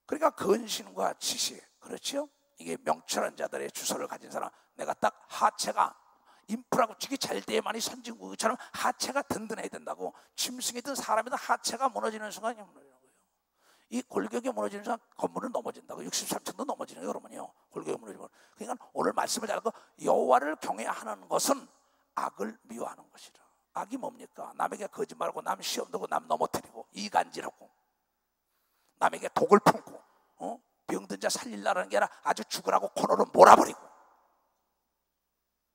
그러니까 근신과 지식 그렇죠? 이게 명철한 자들의 주소를 가진 사람. 내가 딱 하체가 인프라 구축이 잘 돼야만이 선진국처럼 하체가 든든해야 된다고. 짐승이든 사람이든 하체가 무너지는 순간 무너지는 거예요. 이 골격이 무너지는 순간 건물은 넘어진다고. 63층도 넘어지는 거예요. 여러분이요. 골격이 무너지면. 그러니까 오늘 말씀을 잘 듣고 여호와를 경외하는 것은 악을 미워하는 것이라. 악이 뭡니까? 남에게 거짓말하고 남 시험 들고 남 넘어뜨리고 이간질하고 남에게 독을 품고 병든 자 살릴라는 게 아니라 아주 죽으라고 코너로 몰아버리고,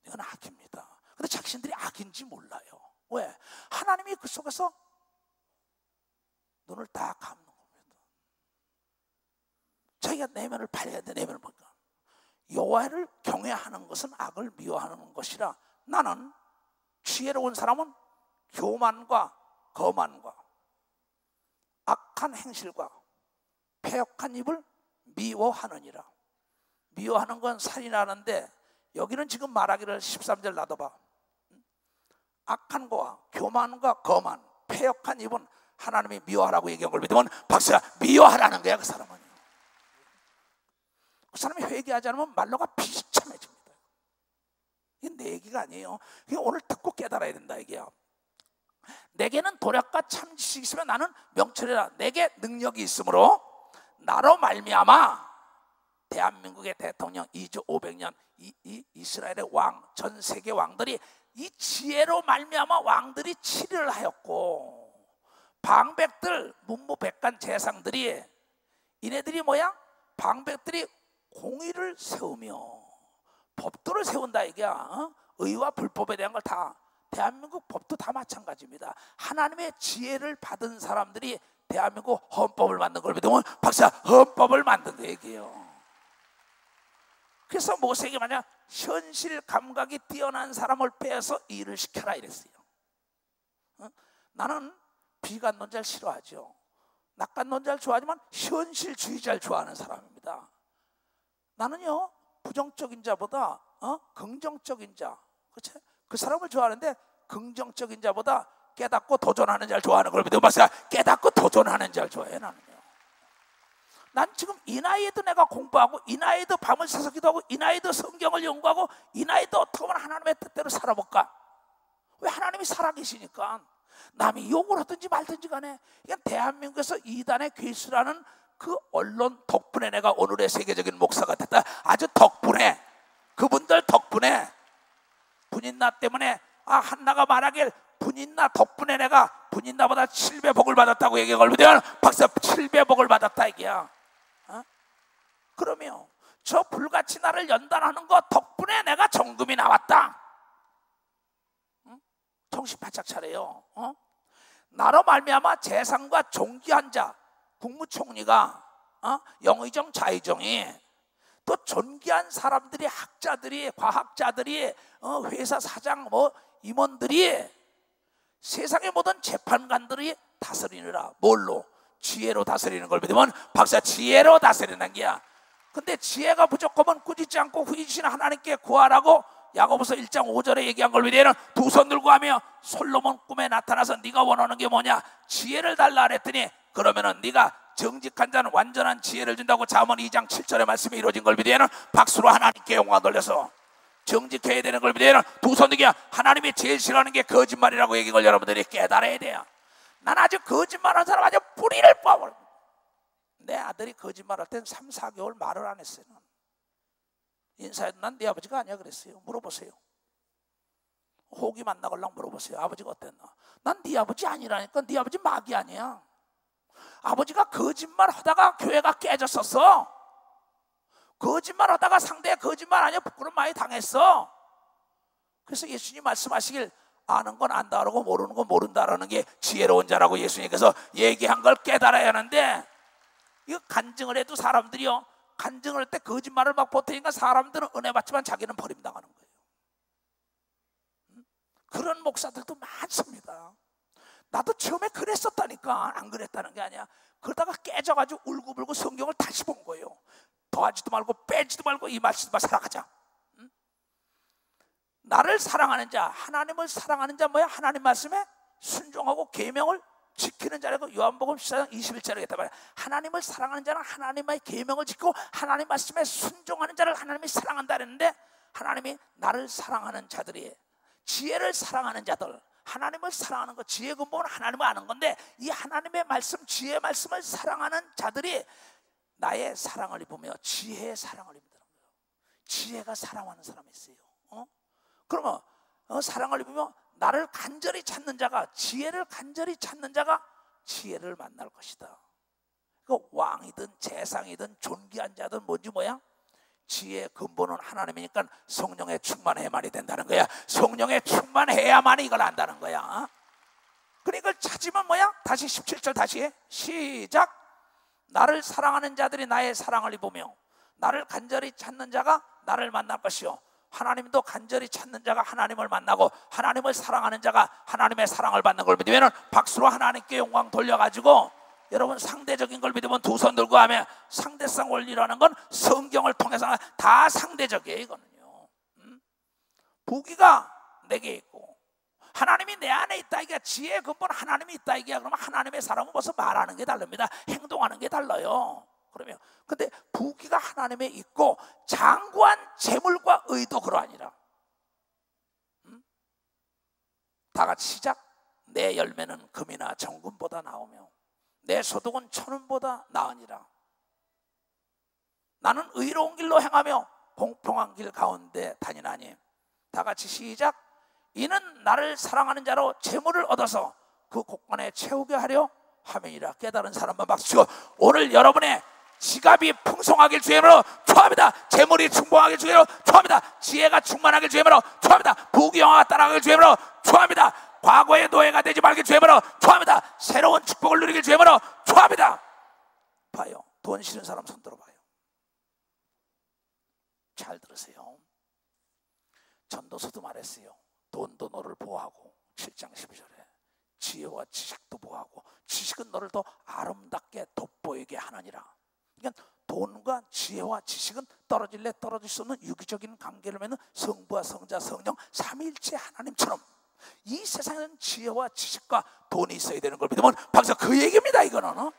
이건 악입니다. 근데 자신들이 악인지 몰라요. 왜? 하나님이 그 속에서 눈을 다 감는 겁니다. 자기가 내면을 발견해야 돼. 내면을 보니까 여호와를 경외하는 것은 악을 미워하는 것이라. 나는 지혜로운 사람은 교만과 거만과 악한 행실과 패역한 입을 미워하느니라. 미워하는 건 살인하는데 여기는 지금 말하기를 13절 놔둬봐. 악한 거와 교만과 거만, 패역한 입은 하나님이 미워하라고 얘기한 걸 믿으면 박수야. 미워하라는 거야. 그 사람은. 그 사람이 회개하지 않으면 말로가 비참해집니다. 이게 내 얘기가 아니에요. 이게 오늘 듣고 깨달아야 된다 이게야. 내게는 도략과 참 지식이 있으면 나는 명철이라. 내게 능력이 있으므로 나로 말미암아 대한민국의 대통령 2조 500년 이 이스라엘의 왕, 전 세계 왕들이 이 지혜로 말미암아 왕들이 치리를 하였고, 방백들 문무백관 재상들이 이네들이 뭐야? 방백들이 공의를 세우며 법도를 세운다 이게야. 의와 불법에 대한 걸 다, 대한민국 법도 다 마찬가지입니다. 하나님의 지혜를 받은 사람들이 대한민국 헌법을 만든 걸 믿으면 박사 헌법을 만든 거 얘기예요. 그래서 모세에게 만약 현실 감각이 뛰어난 사람을 빼서 일을 시켜라 이랬어요. 나는 비관론자를 싫어하죠. 낙관론자를 좋아하지만 현실주의자를 좋아하는 사람입니다. 나는요 부정적인 자보다 긍정적인 자, 그치? 그 사람을 좋아하는데 긍정적인 자보다 깨닫고 도전하는 자를 좋아하는 걸 믿으면 박사 깨닫고 도전하는 자를 좋아해요. 나는요. 난 지금 이 나이에도 내가 공부하고, 이 나이에도 밤을 새서 기도하고, 이 나이에도 성경을 연구하고, 이 나이에도 어떻게 하면 하나님의 뜻대로 살아볼까? 왜? 하나님이 살아계시니까. 남이 욕을 하든지 말든지 간에. 그러니까 대한민국에서 이단의 괴수라는 그 언론 덕분에 내가 오늘의 세계적인 목사가 됐다. 아주 덕분에, 그분들 덕분에, 분인나 때문에 한나가 말하길 분인나 덕분에 내가 분인나보다 7배 복을 받았다고 얘기해 걸면 박사 7배 복을 받았다 이게야. 그러면 저 불같이 나를 연단하는 것 덕분에 내가 정금이 나왔다. 정신 바짝 차려요. 나로 말미암아 재상과 존귀한 자, 국무총리가 영의정 자의정이 또 존귀한 사람들이, 학자들이, 과학자들이, 회사 사장, 임원들이, 세상의 모든 재판관들이 다스리느라. 뭘로? 지혜로 다스리는 걸 믿으면 박사 지혜로 다스리는 게야. 근데 지혜가 부족하면 꾸짖지 않고 후이시는 하나님께 구하라고 야고보서 1장 5절에 얘기한 걸 믿으면 두 손 들고 하며 솔로몬 꿈에 나타나서 네가 원하는 게 뭐냐? 지혜를 달라 그랬더니 그러면은 네가 정직한 자는 완전한 지혜를 준다고 잠언 2장 7절의 말씀이 이루어진 걸 믿으면 박수로 하나님께 영광 돌려서 정직해야 되는 걸 믿으면 두 손 들기. 하나님이 제일 싫어하는 게 거짓말이라고 얘기한 걸 여러분들이 깨달아야 돼요. 난 아주 거짓말하는 사람 아주 뿌리를 뽑아. 내 아들이 거짓말할 땐 3, 4개월 말을 안 했어요. 인사해도 난 네 아버지가 아니야 그랬어요. 물어보세요. 호기 만나걸랑 물어보세요. 아버지가 어땠나? 난 네 아버지 아니라니까. 네 아버지 마귀 아니야. 아버지가 거짓말 하다가 교회가 깨졌었어. 거짓말 하다가 상대가 거짓말 아니야 부끄러움 많이 당했어. 그래서 예수님 말씀하시길 아는 건 안다 그러고 모르는 건 모른다라는 게 지혜로운 자라고 예수님께서 얘기한 걸 깨달아야 하는데, 이거 간증을 해도 사람들이요, 간증을 할 때 거짓말을 막 보태니까 사람들은 은혜 받지만 자기는 버림당하는 거예요. 그런 목사들도 많습니다. 나도 처음에 그랬었다니까. 안 그랬다는 게 아니야. 그러다가 깨져가지고 울고불고 성경을 다시 본 거예요. 더하지도 말고 빼지도 말고 이 말씀만 살아가자. 나를 사랑하는 자, 하나님을 사랑하는 자 뭐야? 하나님 말씀에 순종하고 계명을 지키는 자라고 요한복음 14장 21절에 했단 말이야. 하나님을 사랑하는 자는 하나님의 계명을 지키고 하나님 말씀에 순종하는 자를 하나님이 사랑한다 그랬는데, 하나님이 나를 사랑하는 자들이, 지혜를 사랑하는 자들, 하나님을 사랑하는 것, 지혜 근본은 하나님을 아는 건데, 이 하나님의 말씀, 지혜의 말씀을 사랑하는 자들이 나의 사랑을 입으며 지혜의 사랑을 입는다는 거예요. 지혜가 사랑하는 사람이 있어요. 그러면 사랑을 입으면 나를 간절히 찾는 자가, 지혜를 간절히 찾는 자가 지혜를 만날 것이다. 그 왕이든 재상이든 존귀한 자든 뭔지 뭐야? 지혜의 근본은 하나님이니까 성령에 충만해야만이 된다는 거야. 성령에 충만해야만이 이걸 안다는 거야. 그러니까 이걸 찾으면 뭐야? 다시 17절 다시 해. 시작. 나를 사랑하는 자들이 나의 사랑을 입으며 나를 간절히 찾는 자가 나를 만날 것이요, 하나님도 간절히 찾는 자가 하나님을 만나고 하나님을 사랑하는 자가 하나님의 사랑을 받는 걸 믿으면 박수로 하나님께 영광 돌려가지고, 여러분 상대적인 걸 믿으면 두 손 들고 하면 상대성 원리라는 건 성경을 통해서 다 상대적이에요. 이거는요. 부귀가 내게 있고 하나님이 내 안에 있다 이게, 지혜의 근본 하나님이 있다 이게. 그러면 하나님의 사람은 벌써 말하는 게 다릅니다. 행동하는 게 달라요. 그러면 근데 부귀가 하나님에 있고 장구한 재물과 의도 그러하니라. 다 같이 시작. 내 열매는 금이나 정금보다 나오며 내 소득은 천원보다 나으니라. 나는 의로운 길로 행하며 공평한 길 가운데 다니나니. 다 같이 시작. 이는 나를 사랑하는 자로 재물을 얻어서 그 곳간에 채우게 하려 함이니라. 깨달은 사람만 박수치고, 오늘 여러분의 지갑이 풍성하길 주의 이름으로 축원합니다. 재물이 충분하길 주의 이름으로 축원합니다. 지혜가 충만하길 주의 이름으로 축원합니다. 부귀영화가 따라가길 주의 이름으로 축원합니다. 과거의 노예가 되지 말길 주의 이름으로 축원합니다. 새로운 축복을 누리길 주의 이름으로 축원합니다. 봐요. 돈 싫은 사람 손 들어봐요. 잘 들으세요. 전도서도 말했어요. 돈도 너를 보호하고, 7장 12절에 지혜와 지식도 보호하고 지식은 너를 더 아름답게 돋보이게 하느니라. 그러니까 돈과 지혜와 지식은 떨어질래 떨어질 수 없는 유기적인 관계를 맺는 성부와 성자 성령 삼위일체 하나님처럼 이 세상에는 지혜와 지식과 돈이 있어야 되는 걸 믿으면 박사 그 얘기입니다. 이거는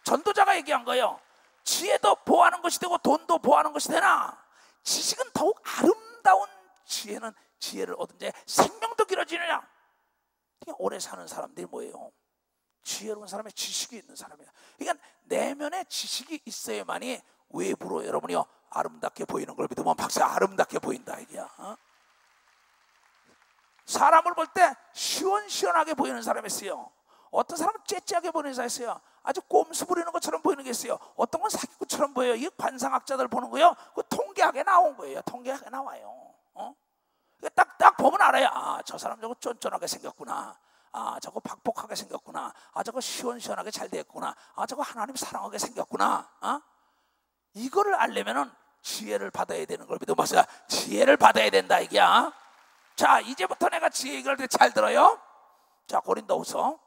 전도자가 얘기한 거예요. 지혜도 보호하는 것이 되고 돈도 보호하는 것이 되나, 지식은 더욱 아름다운 지혜는 지혜를 얻은 자의 생명도 길어지느냐. 오래 사는 사람들이 뭐예요? 지혜로운 사람의 지식이 있는 사람이에요. 그러니까 내면에 지식이 있어야만이 외부로 여러분이요 아름답게 보이는 걸 믿으면 박사 아름답게 보인다 이게야. 사람을 볼 때 시원시원하게 보이는 사람이 있어요. 어떤 사람은 째째하게 보이는 사람이 있어요. 아주 꼼수 부리는 것처럼 보이는 게 있어요. 어떤 건 사기꾼처럼 보여요. 이게 관상학자들 보는 거요. 그 통계학에 나온 거예요. 통계학에 나와요. 딱 보면 알아요. 아, 저 사람 저거 쫀쫀하게 생겼구나. 아, 저거 박복하게 생겼구나. 아, 저거 시원시원하게 잘 됐구나. 아, 저거 하나님 사랑하게 생겼구나. 이거를 알려면은 지혜를 받아야 되는 걸 믿어 보세요. 지혜를 받아야 된다 이게야. 자, 이제부터 내가 지혜 얘기를 잘 들어요. 자, 고린도후서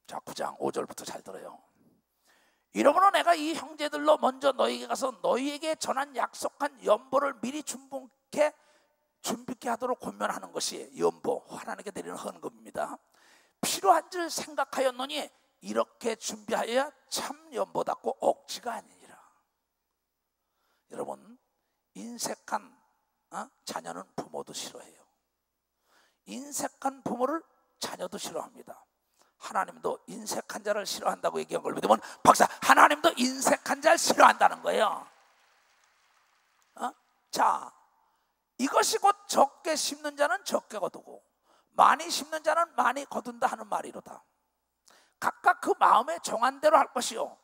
자 9장 5절부터 잘 들어요. 이러므로 내가 이 형제들로 먼저 너희에게 가서 너희에게 전한 약속한 연보를 미리 준비케 하도록 권면하는 것이 연보, 하나님께 드리는 헌금입니다. 필요한 줄 생각하였노니 이렇게 준비하여야 참 연보답고 억지가 아니니라. 여러분, 인색한 자녀는 부모도 싫어해요. 인색한 부모를 자녀도 싫어합니다. 하나님도 인색한 자를 싫어한다고 얘기한 걸 믿으면 박사 하나님도 인색한 자를 싫어한다는 거예요. 자, 이것이 곧 적게 심는 자는 적게 거두고 많이 심는 자는 많이 거둔다 하는 말이로다. 각각 그 마음에 정한 대로 할 것이요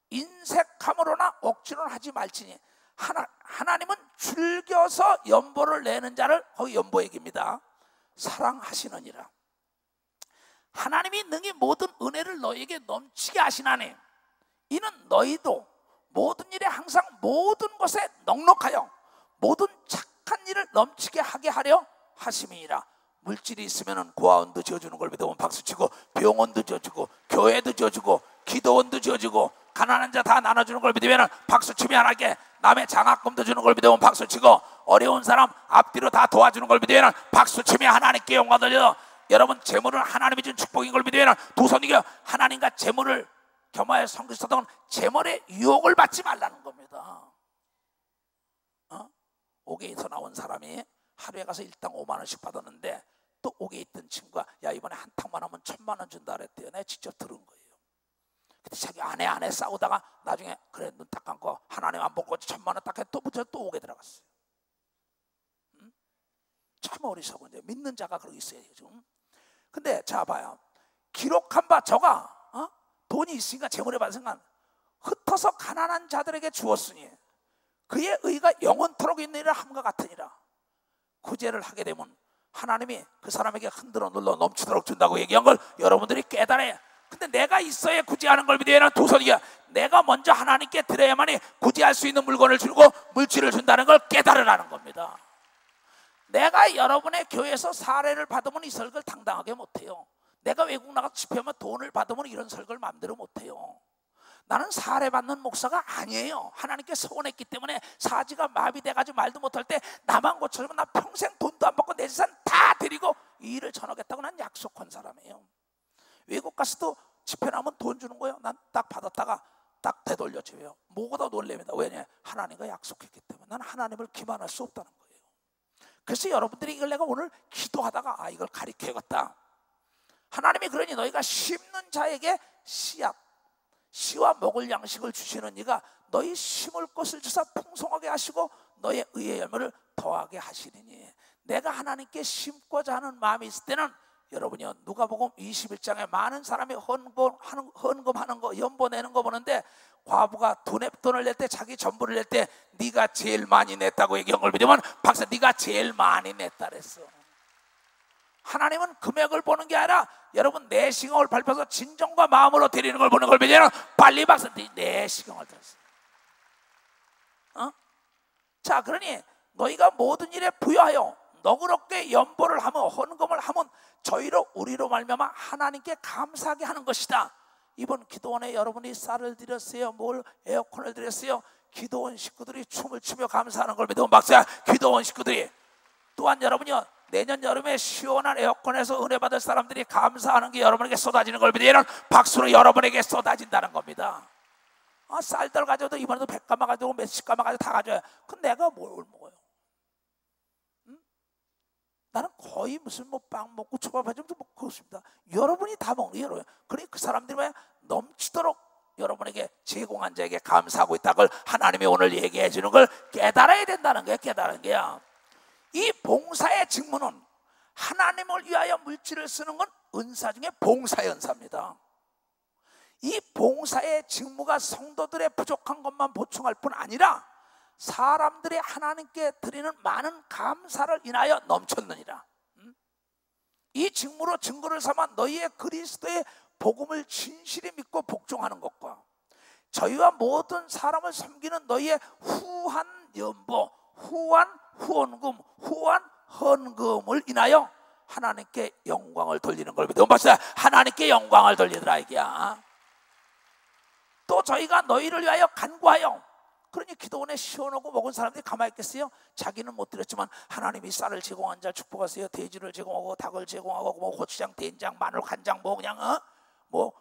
인색함으로나 억지로는 하지 말지니 하나님은 즐겨서 연보를 내는 자를, 거기 연보 얘기입니다, 사랑하시느니라. 하나님이 능히 모든 은혜를 너희에게 넘치게 하시나니 이는 너희도 모든 일에 항상 모든 것에 넉넉하여 모든 착한 일을 넘치게 하게 하려 하심이니라. 물질이 있으면 고아원도 지어주는 걸 믿으면 박수치고, 병원도 지어주고, 교회도 지어주고, 기도원도 지어주고, 가난한 자 다 나눠주는 걸 믿으면 박수치며 하나님께 남의 장학금도 주는 걸 믿으면 박수치고, 어려운 사람 앞뒤로 다 도와주는 걸 믿으면 박수치며 하나님께 영광 돌려. 여러분, 재물은 하나님이 준 축복인 걸 믿으면 두 손 이겨 하나님과 재물을 겸하여 섬기셨던 재물의 유혹을 받지 말라는 겁니다. 옥에서 나온 사람이 하루에 가서 일당 5만 원씩 받았는데 또 옥에 있던 친구가 야 이번에 한 탕만 하면 1,000만 원 준다 그랬대요. 내가 직접 들은 거예요. 자기 아내 싸우다가 나중에 그래 눈 딱 감고 하나님 안 보고 1,000만 원 딱 해 또 오게 들어갔어요. 참 어리석은 이제 믿는 자가 그러고 있어야 되죠. 근데 자 봐요. 기록한 바 저가 돈이 있으니까 재물에 받은 순간 흩어서 가난한 자들에게 주었으니 그의 의가 영원토록 있는 일을 함과 같으니라. 구제를 하게 되면 하나님이 그 사람에게 흔들어 눌러 넘치도록 준다고 얘기한 걸 여러분들이 깨달아야. 근데 내가 있어야 구제하는 걸 믿어야 하는 두 손이야. 내가 먼저 하나님께 드려야만이 구제할 수 있는 물건을 주고 물질을 준다는 걸 깨달으라는 겁니다. 내가 여러분의 교회에서 사례를 받으면 이 설교를 당당하게 못해요. 내가 외국 나가서 집회하면 돈을 받으면 이런 설교를 마음대로 못해요. 나는 사례받는 목사가 아니에요. 하나님께 서원했기 때문에 사지가 마비돼가지고 말도 못할 때 나만 고쳐주면 나 평생 돈도 안 받고 내 재산 다 드리고 이 일을 전하겠다고 난 약속한 사람이에요. 외국 가서도 집회 나면 돈 주는 거예요. 난 딱 받았다가 딱 되돌려줘요. 뭐보다 놀랍니다. 왜냐? 하나님과 약속했기 때문에 난 하나님을 기만할 수 없다는 거예요. 그래서 여러분들이 이걸 내가 오늘 기도하다가 이걸 가리켜야겠다. 하나님이 그러니 너희가 심는 자에게 씨와 먹을 양식을 주시는 이가 너희 심을 것을 주사 풍성하게 하시고 너의 의의 열매를 더하게 하시리니. 내가 하나님께 심고자 하는 마음이 있을 때는 여러분이요, 누가복음 21장에 많은 사람이 헌금하는 거, 연보 내는 거 보는데 과부가 돈을 낼 때, 자기 전부를 낼 때 네가 제일 많이 냈다고 얘기한 걸 믿으면 박사 네가 제일 많이 냈다 그랬어. 하나님은 금액을 보는 게 아니라 여러분 내 시경을 밟혀서 진정과 마음으로 드리는 걸 보는 걸 믿으면 빨리 박사 내 시경을 들었어. 자, 그러니 너희가 모든 일에 부여하여 너그럽게 연보를 하며 헌금을 하면 저희로 우리로 말미암아 하나님께 감사하게 하는 것이다. 이번 기도원에 여러분이 쌀을 드렸어요, 에어컨을 드렸어요. 기도원 식구들이 춤을 추며 감사하는 걸 믿으면 박사야, 기도원 식구들이. 또한 여러분이요, 내년 여름에 시원한 에어컨에서 은혜 받을 사람들이 감사하는 게 여러분에게 쏟아지는 걸 믿으면 박수로 여러분에게 쏟아진다는 겁니다. 쌀들 가져도 이번에도 100가마 가지고 몇십 가마 가지고 다 가져요. 그럼 내가 뭘 먹어요? 나는 거의 무슨 빵 먹고 초밥 하지 좀 먹고 있습니다. 여러분이 다 먹는 게 여러분. 그러니 그 사람들이 넘치도록 여러분에게 제공한 자에게 감사하고 있다는 걸 하나님이 오늘 얘기해 주는 걸 깨달아야 된다는 거예요. 깨달은 게야. 이 봉사의 직무는 하나님을 위하여 물질을 쓰는 건 은사 중에 봉사의 은사입니다. 이 봉사의 직무가 성도들의 부족한 것만 보충할 뿐 아니라 사람들이 하나님께 드리는 많은 감사를 인하여 넘쳤느니라. 이 직무로 증거를 삼아 너희의 그리스도의 복음을 진실히 믿고 복종하는 것과 저희와 모든 사람을 섬기는 너희의 후한 연보, 후한 후원금, 후한 헌금을 인하여 하나님께 영광을 돌리는 걸 믿으면 벌써 하나님께 영광을 돌리더라 이게야. 또 저희가 너희를 위하여 간구하여. 그러니 기도원에 시원하고 먹은 사람들이 가만히 있겠어요? 자기는 못 드렸지만 하나님이 쌀을 제공한 자 축복하세요. 돼지를 제공하고 닭을 제공하고 뭐 고추장, 된장, 마늘, 간장 뭐 그냥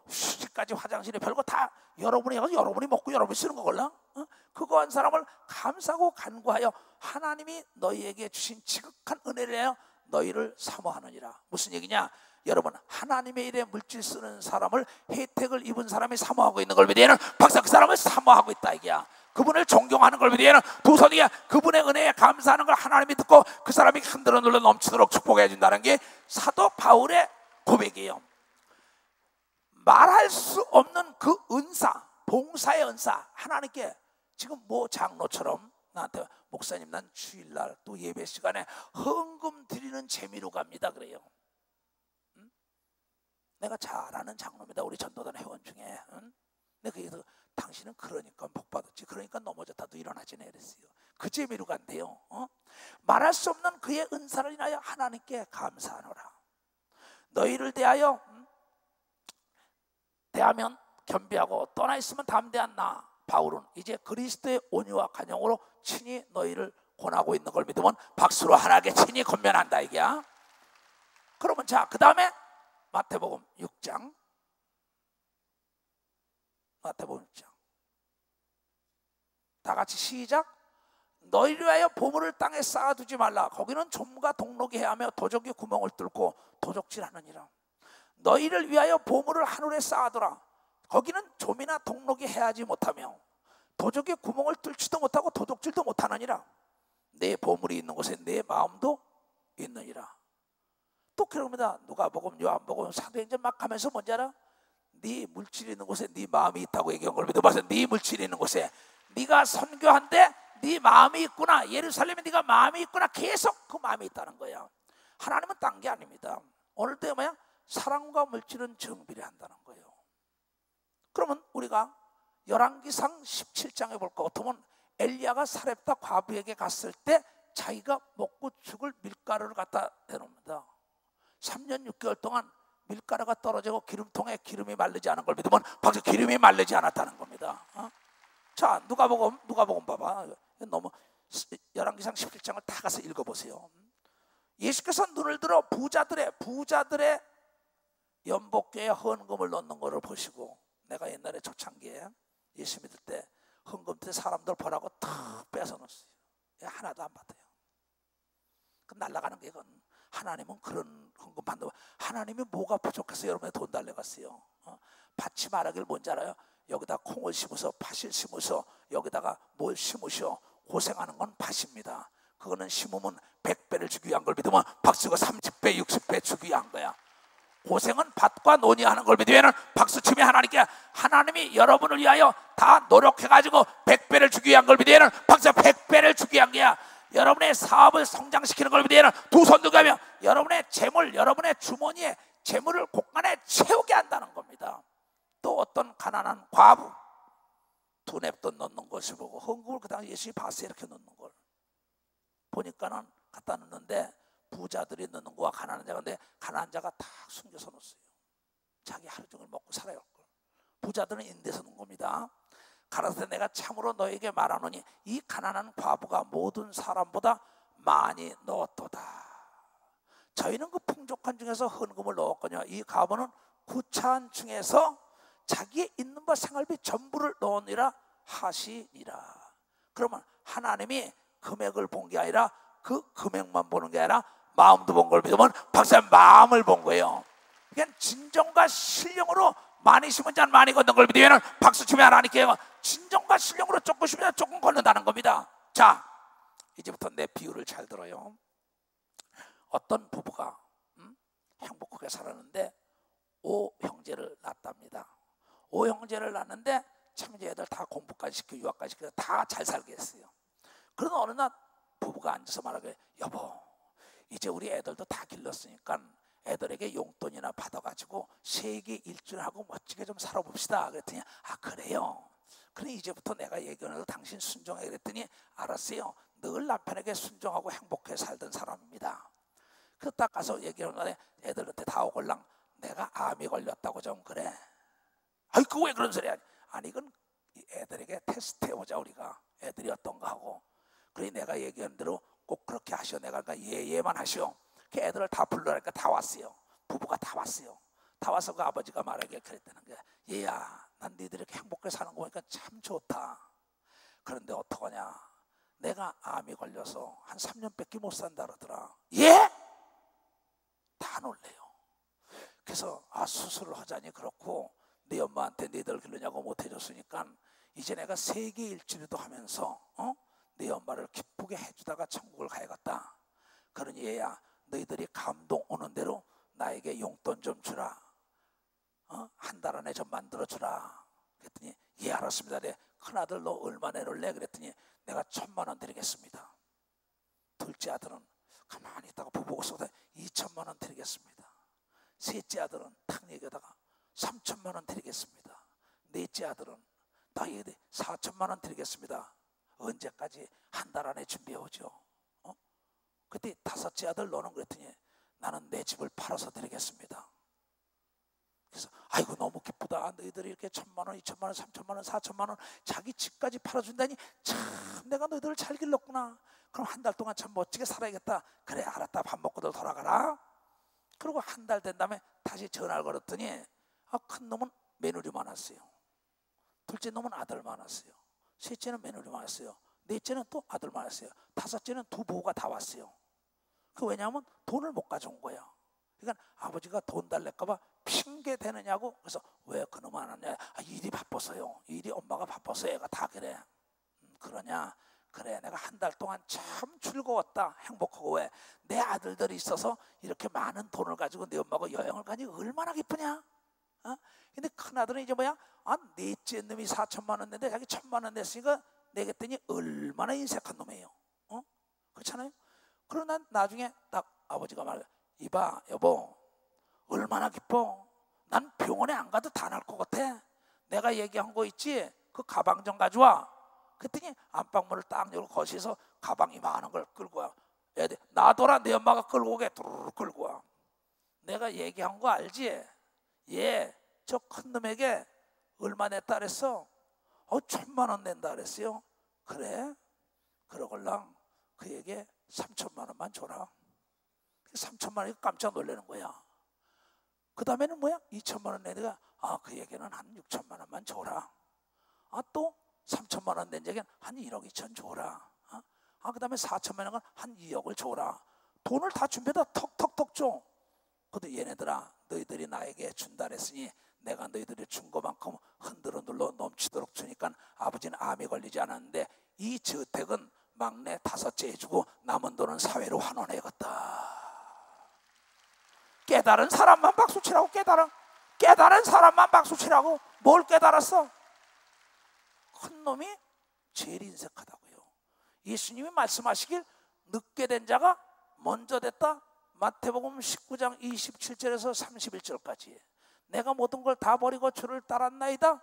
휴지까지 화장실에 별거 다 여러분이 해서 여러분이 먹고 여러분이 쓰는 거걸라? 그거 한 사람을 감사하고 간구하여 하나님이 너희에게 주신 지극한 은혜를 하여 너희를 사모하느니라. 무슨 얘기냐? 여러분, 하나님의 일에 물질 쓰는 사람을 혜택을 입은 사람이 사모하고 있는 걸 믿으면 박사 그 사람을 사모하고 있다 이게야. 그분을 존경하는 걸 믿으면 두 손이야. 그분의 은혜에 감사하는 걸 하나님이 듣고 그 사람이 흔들어 눌러 넘치도록 축복해 준다는 게 사도 바울의 고백이에요. 말할 수 없는 그 은사, 봉사의 은사, 하나님께 지금 뭐 장로처럼 나한테 목사님 난 주일날 또 예배 시간에 헌금 드리는 재미로 갑니다 그래요. 내가 잘 아는 장로입니다. 우리 전도단 회원 중에. 내가 그래서 당신은 그러니까 복 받았지, 그러니까 넘어졌다도 일어나지네 그랬어요. 그 재미로 간대요. 말할 수 없는 그의 은사를 인하여 하나님께 감사하노라. 너희를 대하면 겸비하고 떠나 있으면 담대한 나 바울은 이제 그리스도의 온유와 간영으로 친히 너희를 권하고 있는 걸 믿으면 박수로 하나님께 친히 권면한다 이게야. 그러면 자, 그 다음에 마태복음 6장. 마태복음 6장. 다 같이 시작. 너희를 위하여 보물을 땅에 쌓아두지 말라. 거기는 좀과 동록이 해하며 도적이 구멍을 뚫고 도적질하느니라. 너희를 위하여 보물을 하늘에 쌓아두라. 거기는 좀이나 동록이 해야지 못하며 도적의 구멍을 뚫지도 못하고 도둑질도 못하느니라. 내 보물이 있는 곳에 내 마음도 있느니라. 또 그럽니다. 누가복음, 요한복음, 사도행전 막 하면서 뭔지 알아? 네 물질이 있는 곳에 네 마음이 있다고 얘기한 걸 믿어봐서 네 물질이 있는 곳에 네가 선교한데 네 마음이 있구나, 예루살렘에 네가 마음이 있구나, 계속 그 마음이 있다는 거야. 하나님은 딴 게 아닙니다. 오늘도 뭐야? 사랑과 물질은 정비례한다는 거예요. 그러면 우리가 열왕기상 17장에 볼 것 같으면 엘리야가 사렙다 과부에게 갔을 때 자기가 먹고 죽을 밀가루를 갖다 대놓습니다. 3년 6개월 동안 밀가루가 떨어지고 기름통에 기름이 마르지 않은 걸 믿으면 박수, 기름이 마르지 않았다는 겁니다. 자, 누가복음 봐봐. 너무 열왕기상 17장을 다 가서 읽어보세요. 예수께서 눈을 들어 부자들의 연복궤에 헌금을 넣는 것을 보시고, 내가 옛날에 초창기에 예수 믿을 때 헌금 때 사람들 보라고 탁 빼서 넣었어요. 하나도 안 받아요. 그 날아가는 게, 이건 하나님은 그런 헌금 받는, 하나님이 뭐가 부족해서 여러분의 돈 달래갔어요? 받지 말하길 뭔지 알아요? 여기다 콩을 심어서 팥을 심어서 여기다가 뭘 심으셔. 고생하는 건 팥입니다. 그거는 심으면 100배를 주기 위한 걸 믿으면 박수가 30배 60배 주기 위한 거야. 고생은 밭과 논의하는 걸 믿으면 박수치며 하나님께, 하나님이 여러분을 위하여 다 노력해가지고 100배를 주기 위한 걸 믿으면 박수 100배를 주기 위한 거야. 여러분의 사업을 성장시키는 걸 믿으면 두 손 들고 하며 여러분의 재물, 여러분의 주머니에 재물을 곳간에 채우게 한다는 겁니다. 또 어떤 가난한 과부, 두 냅돈 넣는 것을 보고 헌금을 그 당시 예수님이 봤어요. 이렇게 넣는 걸 보니까는 갖다 넣는데 부자들이 넣는 거와 가난한 자가, 근데 가난한 자가 다 숨겨서 넣었어요. 자기 하루 종일 먹고 살아야 할 걸. 부자들은 인데서 넣은 겁니다. 가라사대 내가 참으로 너에게 말하노니 이 가난한 과부가 모든 사람보다 많이 넣었도다. 저희는 그 풍족한 중에서 헌금을 넣었거니와 이 과부는 구차한 중에서 자기의 있는 바 생활비 전부를 넣으니라 하시니라. 그러면 하나님이 금액을 본 게 아니라 그 금액만 보는 게 아니라 마음도 본 걸 믿으면 박사님 마음을 본 거예요. 그러니까 진정과 신령으로 많이 심은 자는 많이 걷는 걸 믿으면 박수 치며 하나님께 진정과 신령으로 조금 심으면 조금 걷는다는 겁니다. 자, 이제부터 내 비유를 잘 들어요. 어떤 부부가 행복하게 살았는데 5형제를 낳았답니다. 5형제를 낳았는데 참 이제 애들 다 공부까지 시키고 유학까지 시키고 다 잘 살게 했어요. 그러나 어느 날 부부가 앉아서 말하길, 여보 이제 우리 애들도 다 길렀으니까 애들에게 용돈이나 받아가지고 세계 일주하고 멋지게 좀 살아봅시다. 그랬더니 아 그래요? 그래 이제부터 내가 얘기하는 당신 순종해. 그랬더니 알았어요. 늘 남편에게 순종하고 행복해 살던 사람입니다. 그 딱 가서 얘기하는 거에 애들한테 다 오걸랑 내가 암이 걸렸다고 좀 그래. 아이 그 왜 그런 소리 하니? 아니 이건 애들에게 테스트 해보자 우리가. 애들이 어떤가 하고. 그래 내가 얘기한 대로 꼭 그렇게 하시오. 내가 그러니까 예만 하시오. 그 애들을 다 불러라니까 다 왔어요. 부부가 다 왔어요. 다 와서 그 아버지가 말하기에 그랬다는 거야. 얘야 난 니들이 이렇게 행복하게 사는 거 보니까 참 좋다. 그런데 어떡하냐, 내가 암이 걸려서 한 3년밖에 못 산다 그러더라. 예? 다 놀래요. 그래서 아 수술을 하자니 그렇고 네 엄마한테 니들 길르냐고 못 해줬으니까 이제 내가 세계 일주일도 하면서 네 엄마를 기쁘게 해주다가 천국을 가야겠다. 그러니 얘야 너희들이 감동 오는 대로 나에게 용돈 좀 주라. 한 달 안에 좀 만들어주라. 그랬더니 예 알았습니다. 내 큰아들 너 얼마 내놓을래? 그랬더니 내가 1,000만 원 드리겠습니다. 둘째 아들은 가만히 있다가 부부가 쏘다 2,000만 원 드리겠습니다. 셋째 아들은 탁 얘기하다가 3,000만 원 드리겠습니다. 넷째 아들은 다 얘기해 4,000만 원 드리겠습니다. 언제까지? 한 달 안에 준비해오죠. 그때 다섯째 아들 너는 그랬더니 나는 내 집을 팔아서 드리겠습니다. 그래서 아이고 너무 기쁘다. 너희들이 이렇게 1,000만 원, 2,000만 원, 3,000만 원, 4,000만 원 자기 집까지 팔아준다니 참 내가 너희들을 잘 길렀구나. 그럼 한 달 동안 참 멋지게 살아야겠다. 그래 알았다. 밥 먹고도 돌아가라. 그리고 한 달 된 다음에 다시 전화를 걸었더니 큰 놈은 며느리 많았어요. 둘째 놈은 아들 많았어요. 셋째는 며느리 많았어요. 넷째는 또 아들 많았어요. 다섯째는 두 부부가 다 왔어요. 그 왜냐하면 돈을 못 가져온 거예요. 그러니까 아버지가 돈 달랄까 봐 핑계 대느냐고. 그래서 왜 그놈 안 하냐? 일이 바빠서요. 일이 엄마가 바빠서 애가 다 그래. 그러냐? 그래, 내가 한 달 동안 참 즐거웠다, 행복하고. 왜? 내 아들들이 있어서 이렇게 많은 돈을 가지고 내 엄마가 여행을 가니 얼마나 기쁘냐? 근데 큰아들은 이제 뭐야? 넷째 놈이 4천만 원 냈는데 자기 1,000만 원 냈으니까 내겠더니 얼마나 인색한 놈이에요. 그렇잖아요? 그러나 나중에 딱 아버지가 말해, 이봐 여보, 얼마나 기뻐? 난 병원에 안 가도 다 날 것 같아. 내가 얘기한 거 있지? 그 가방 좀 가져와. 그랬더니 안방문을 딱 열고 거실에서 가방 이만한 걸 끌고 와. 애들 놔둬라, 내 엄마가 끌고 오게. 두루루 끌고 와. 내가 얘기한 거 알지? 얘 저 큰 놈에게 얼마 냈다 그랬어? 1,000만 원 낸다 그랬어요. 그래? 그러걸랑 그에게 3천만 원만 줘라. 3천만 원이 깜짝 놀라는 거야. 그 다음에는 뭐야? 2천만 원 내니까 그에게는 한 6천만 원만 줘라. 또 3천만 원 낸 적엔 한 1억 2천 줘라. 그 다음에 4천만 원은 한 2억을 줘라. 돈을 다 준비해다 턱턱턱 줘. 그래도 얘네들아, 너희들이 나에게 준다 그랬으니 내가 너희들이 준 것만큼 흔들어 눌러 넘치도록 주니까 아버지는 암이 걸리지 않았는데 이 저택은 막내 5째 해주고 남은 돈은 사회로 환원해야겠다. 깨달은 사람만 박수치라고. 깨달은 사람만 박수치라고. 뭘 깨달았어? 큰 놈이 제일 인색하다고요. 예수님이 말씀하시길 늦게 된 자가 먼저 됐다. 마태복음 19장 27절에서 31절까지. 내가 모든 걸 다 버리고 주를 따랐나이다.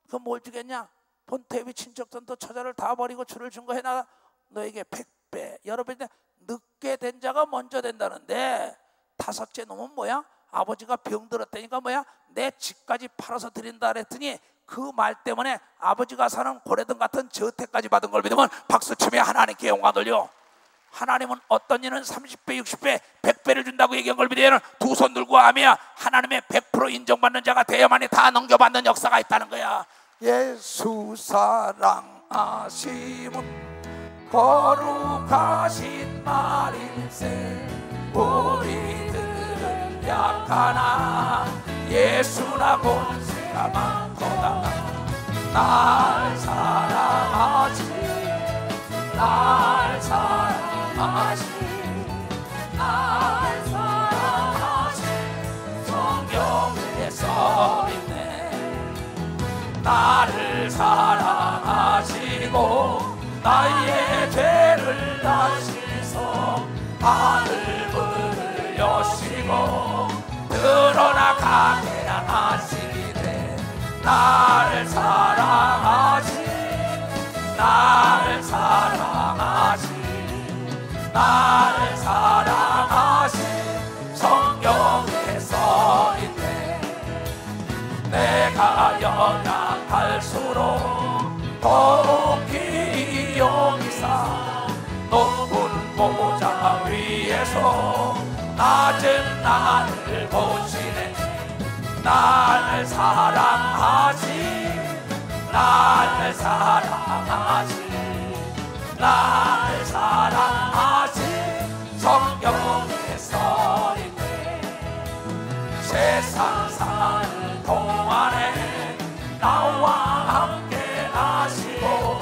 그건 뭘 주겠냐? 본태비 친척전도 처자를 다 버리고 주를 준 거 해나 너에게 100배. 여러분이 늦게 된 자가 먼저 된다는데 5째 놈은 뭐야? 아버지가 병들었다니까 뭐야? 내 집까지 팔아서 드린다 그랬더니 그 말 때문에 아버지가 사는 고래등 같은 저택까지 받은 걸 믿으면 박수치며 하나님께 영광 돌려. 하나님은 어떤 이는 30배, 60배, 100배를 준다고 얘기한 걸 믿으면 두 손 들고 아멘이야. 하나님의 100% 인정받는 자가 되어야만이 다 넘겨받는 역사가 있다는 거야. 예수 사랑하심은 거룩하신 말일세. 우리들은 약하나 예수나 본세가 많도다. 날 사랑하시, 날 사랑하시, 날 사랑하시. 성경에 써있네. 나를 사랑하시고 나의 죄를 다시서 하늘문을 여시고 드러나가게 하시리래. 나를 사랑하시, 나를 사랑하시, 나를 사랑하시. 성경에 써있네. 내가 연약할수록 더욱 기용이사 높은 보좌 위에서 낮은 나를 보시네. 나를 사랑하시, 나를 사랑하시, 나를 사랑하시. 성경에 써있네. 세상 사는 동안에 나와 함께 하시고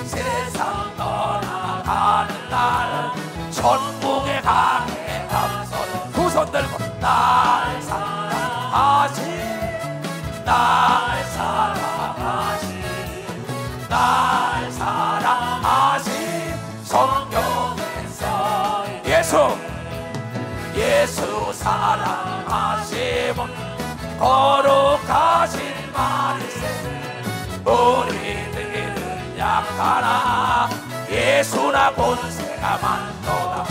세상 떠나가는 날 천국에 가게 앞서 두 손 들고 날 사랑하시, 날 사랑하시, 날 사랑하시. 성경에 써있네. 예수 사랑하심은 거룩하신 말일세. 우리들은 약하나 예수나 본세가 많도다.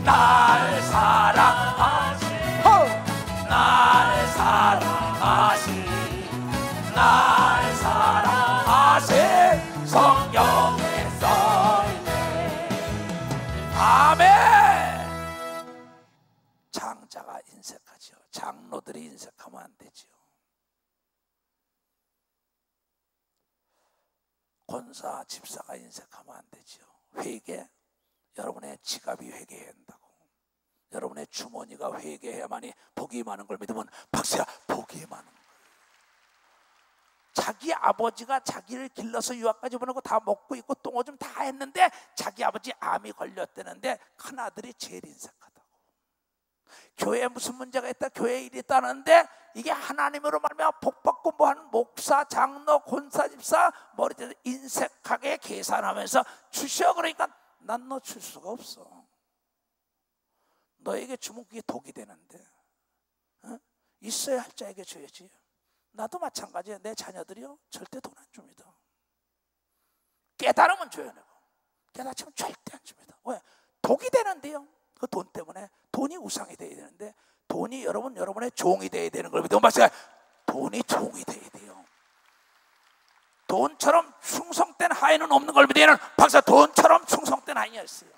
날 사랑하시, 날 사랑하시, 날 사랑하시. 성경에 써있네. 아멘. 장자가 인색하죠. 장로들이 인색하면 안 되죠. 권사, 집사가 인색하면 안 되죠. 회개, 여러분의 지갑이 회개해야 한다고. 여러분의 주머니가 회개해야만이 복이 많은 걸 믿으면 박수야, 복이 많은 거예요. 자기 아버지가 자기를 길러서 유학까지 보내고 다 먹고 있고 똥오줌 다 했는데 자기 아버지 암이 걸렸다는데 큰아들이 제일 인색하다고. 교회에 무슨 문제가 있다, 교회에 일이 있다는데 이게 하나님으로 말미암아 복받고 뭐하는 목사, 장로, 권사, 집사 머리에 인색하게 계산하면서 주셔. 그러니까 난 너 줄 수가 없어. 너에게 주면 그게 독이 되는데 있어야 할 자에게 줘야지. 나도 마찬가지야. 내 자녀들이요 절대 돈 안 줍니다. 깨달으면 줘야 되고 깨닫지면 절대 안 줍니다. 왜? 독이 되는데요. 그 돈 때문에. 돈이 우상이 돼야 되는데 돈이 여러분의 종이 돼야 되는 걸 믿으면 마찬가지. 돈이 종이 돼야 돼요. 돈처럼 충성된 하인은 없는 걸 믿으면 박사, 돈처럼 충성된 하인이 있어요.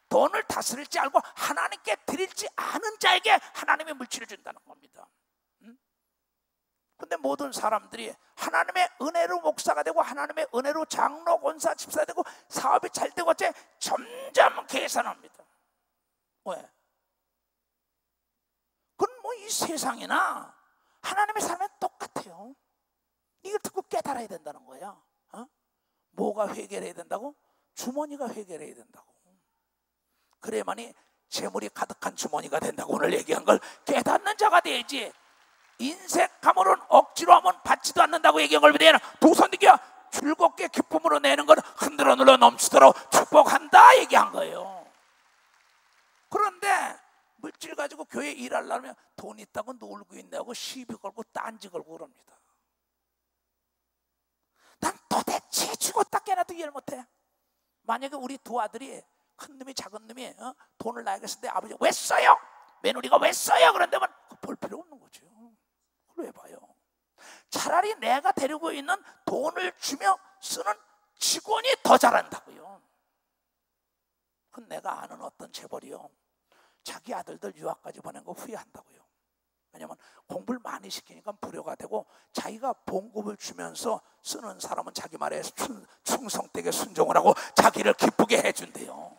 돈을 다스릴 줄 알고 하나님께 드릴지 아는 자에게 하나님의 물질을 준다는 겁니다. 근데 모든 사람들이 하나님의 은혜로 목사가 되고 하나님의 은혜로 장로, 권사, 집사 되고 사업이 잘 되고 어째 점점 계산합니다. 왜? 그건 뭐 이 세상이나 하나님의 삶은 똑같아요. 이걸 듣고 깨달아야 된다는 거야. 뭐가 회개해야 된다고? 주머니가 회개해야 된다고. 그래야만이 재물이 가득한 주머니가 된다고 오늘 얘기한 걸 깨닫는 자가 돼야지. 인색함으로는 억지로 하면 받지도 않는다고 얘기한 걸 믿어야 도선이가 즐겁게 기쁨으로 내는 걸 흔들어 눌러 넘치도록 축복한다 얘기한 거예요. 그런데 물질 가지고 교회 일하려면 돈 있다고 놀고 있냐고 시비 걸고 딴지 걸고 그럽니다. 난 도대체 죽었다 깨나도 이해를 못해. 만약에 우리 두 아들이 큰 놈이 작은 놈이 돈을 나에게 아버지 왜 써요? 며느리가 왜 써요? 그런데 볼 필요 없는 거죠. 그걸 왜 봐요? 차라리 내가 데리고 있는 돈을 주며 쓰는 직원이 더 잘한다고요. 그건 내가 아는 어떤 재벌이요 자기 아들들 유학까지 보낸 거 후회한다고요. 왜냐하면 공부를 많이 시키니까 불효가 되고 자기가 봉급을 주면서 쓰는 사람은 자기 말에 충성되게 순종을 하고 자기를 기쁘게 해준대요.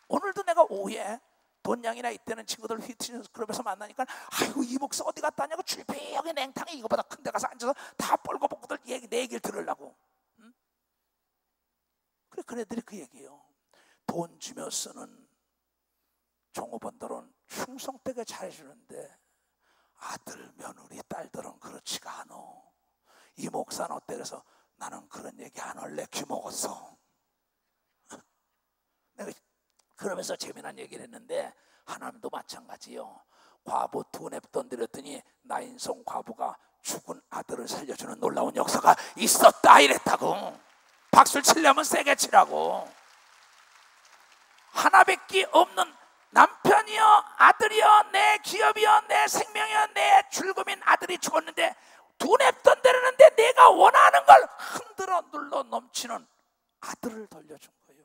오늘도 내가 오후에 돈양이나 이때는 친구들 휘트니스 클럽에서 만나니까 아이고 이 목사 어디 갔다 왔냐고 줄비하게 냉탕에 이거보다 큰 데 가서 앉아서 다 뻘거벗고들 내 얘기를 들으려고. 그래 그네들이 그 얘기예요. 돈 주며 쓰는 종업원들은 충성되게 잘해주는데 아들, 며느리, 딸들은 그렇지가 않아. 이 목사는 어때? 그래서 나는 그런 얘기 안 할래. 귀먹었어. 내가 그러면서 재미난 얘기를 했는데 하나님도 마찬가지요. 과부 두 냅돈 드렸더니 나인성 과부가 죽은 아들을 살려주는 놀라운 역사가 있었다 이랬다고. 박수를 치려면 세게 치라고. 하나밖에 없는 남편이여 아들이여 내 기업이여 내 생명이여 내 줄금인 아들이 죽었는데 두 냅돈 드렸는데 내가 원하는 걸 흔들어 눌러 넘치는 아들을 돌려준 거예요.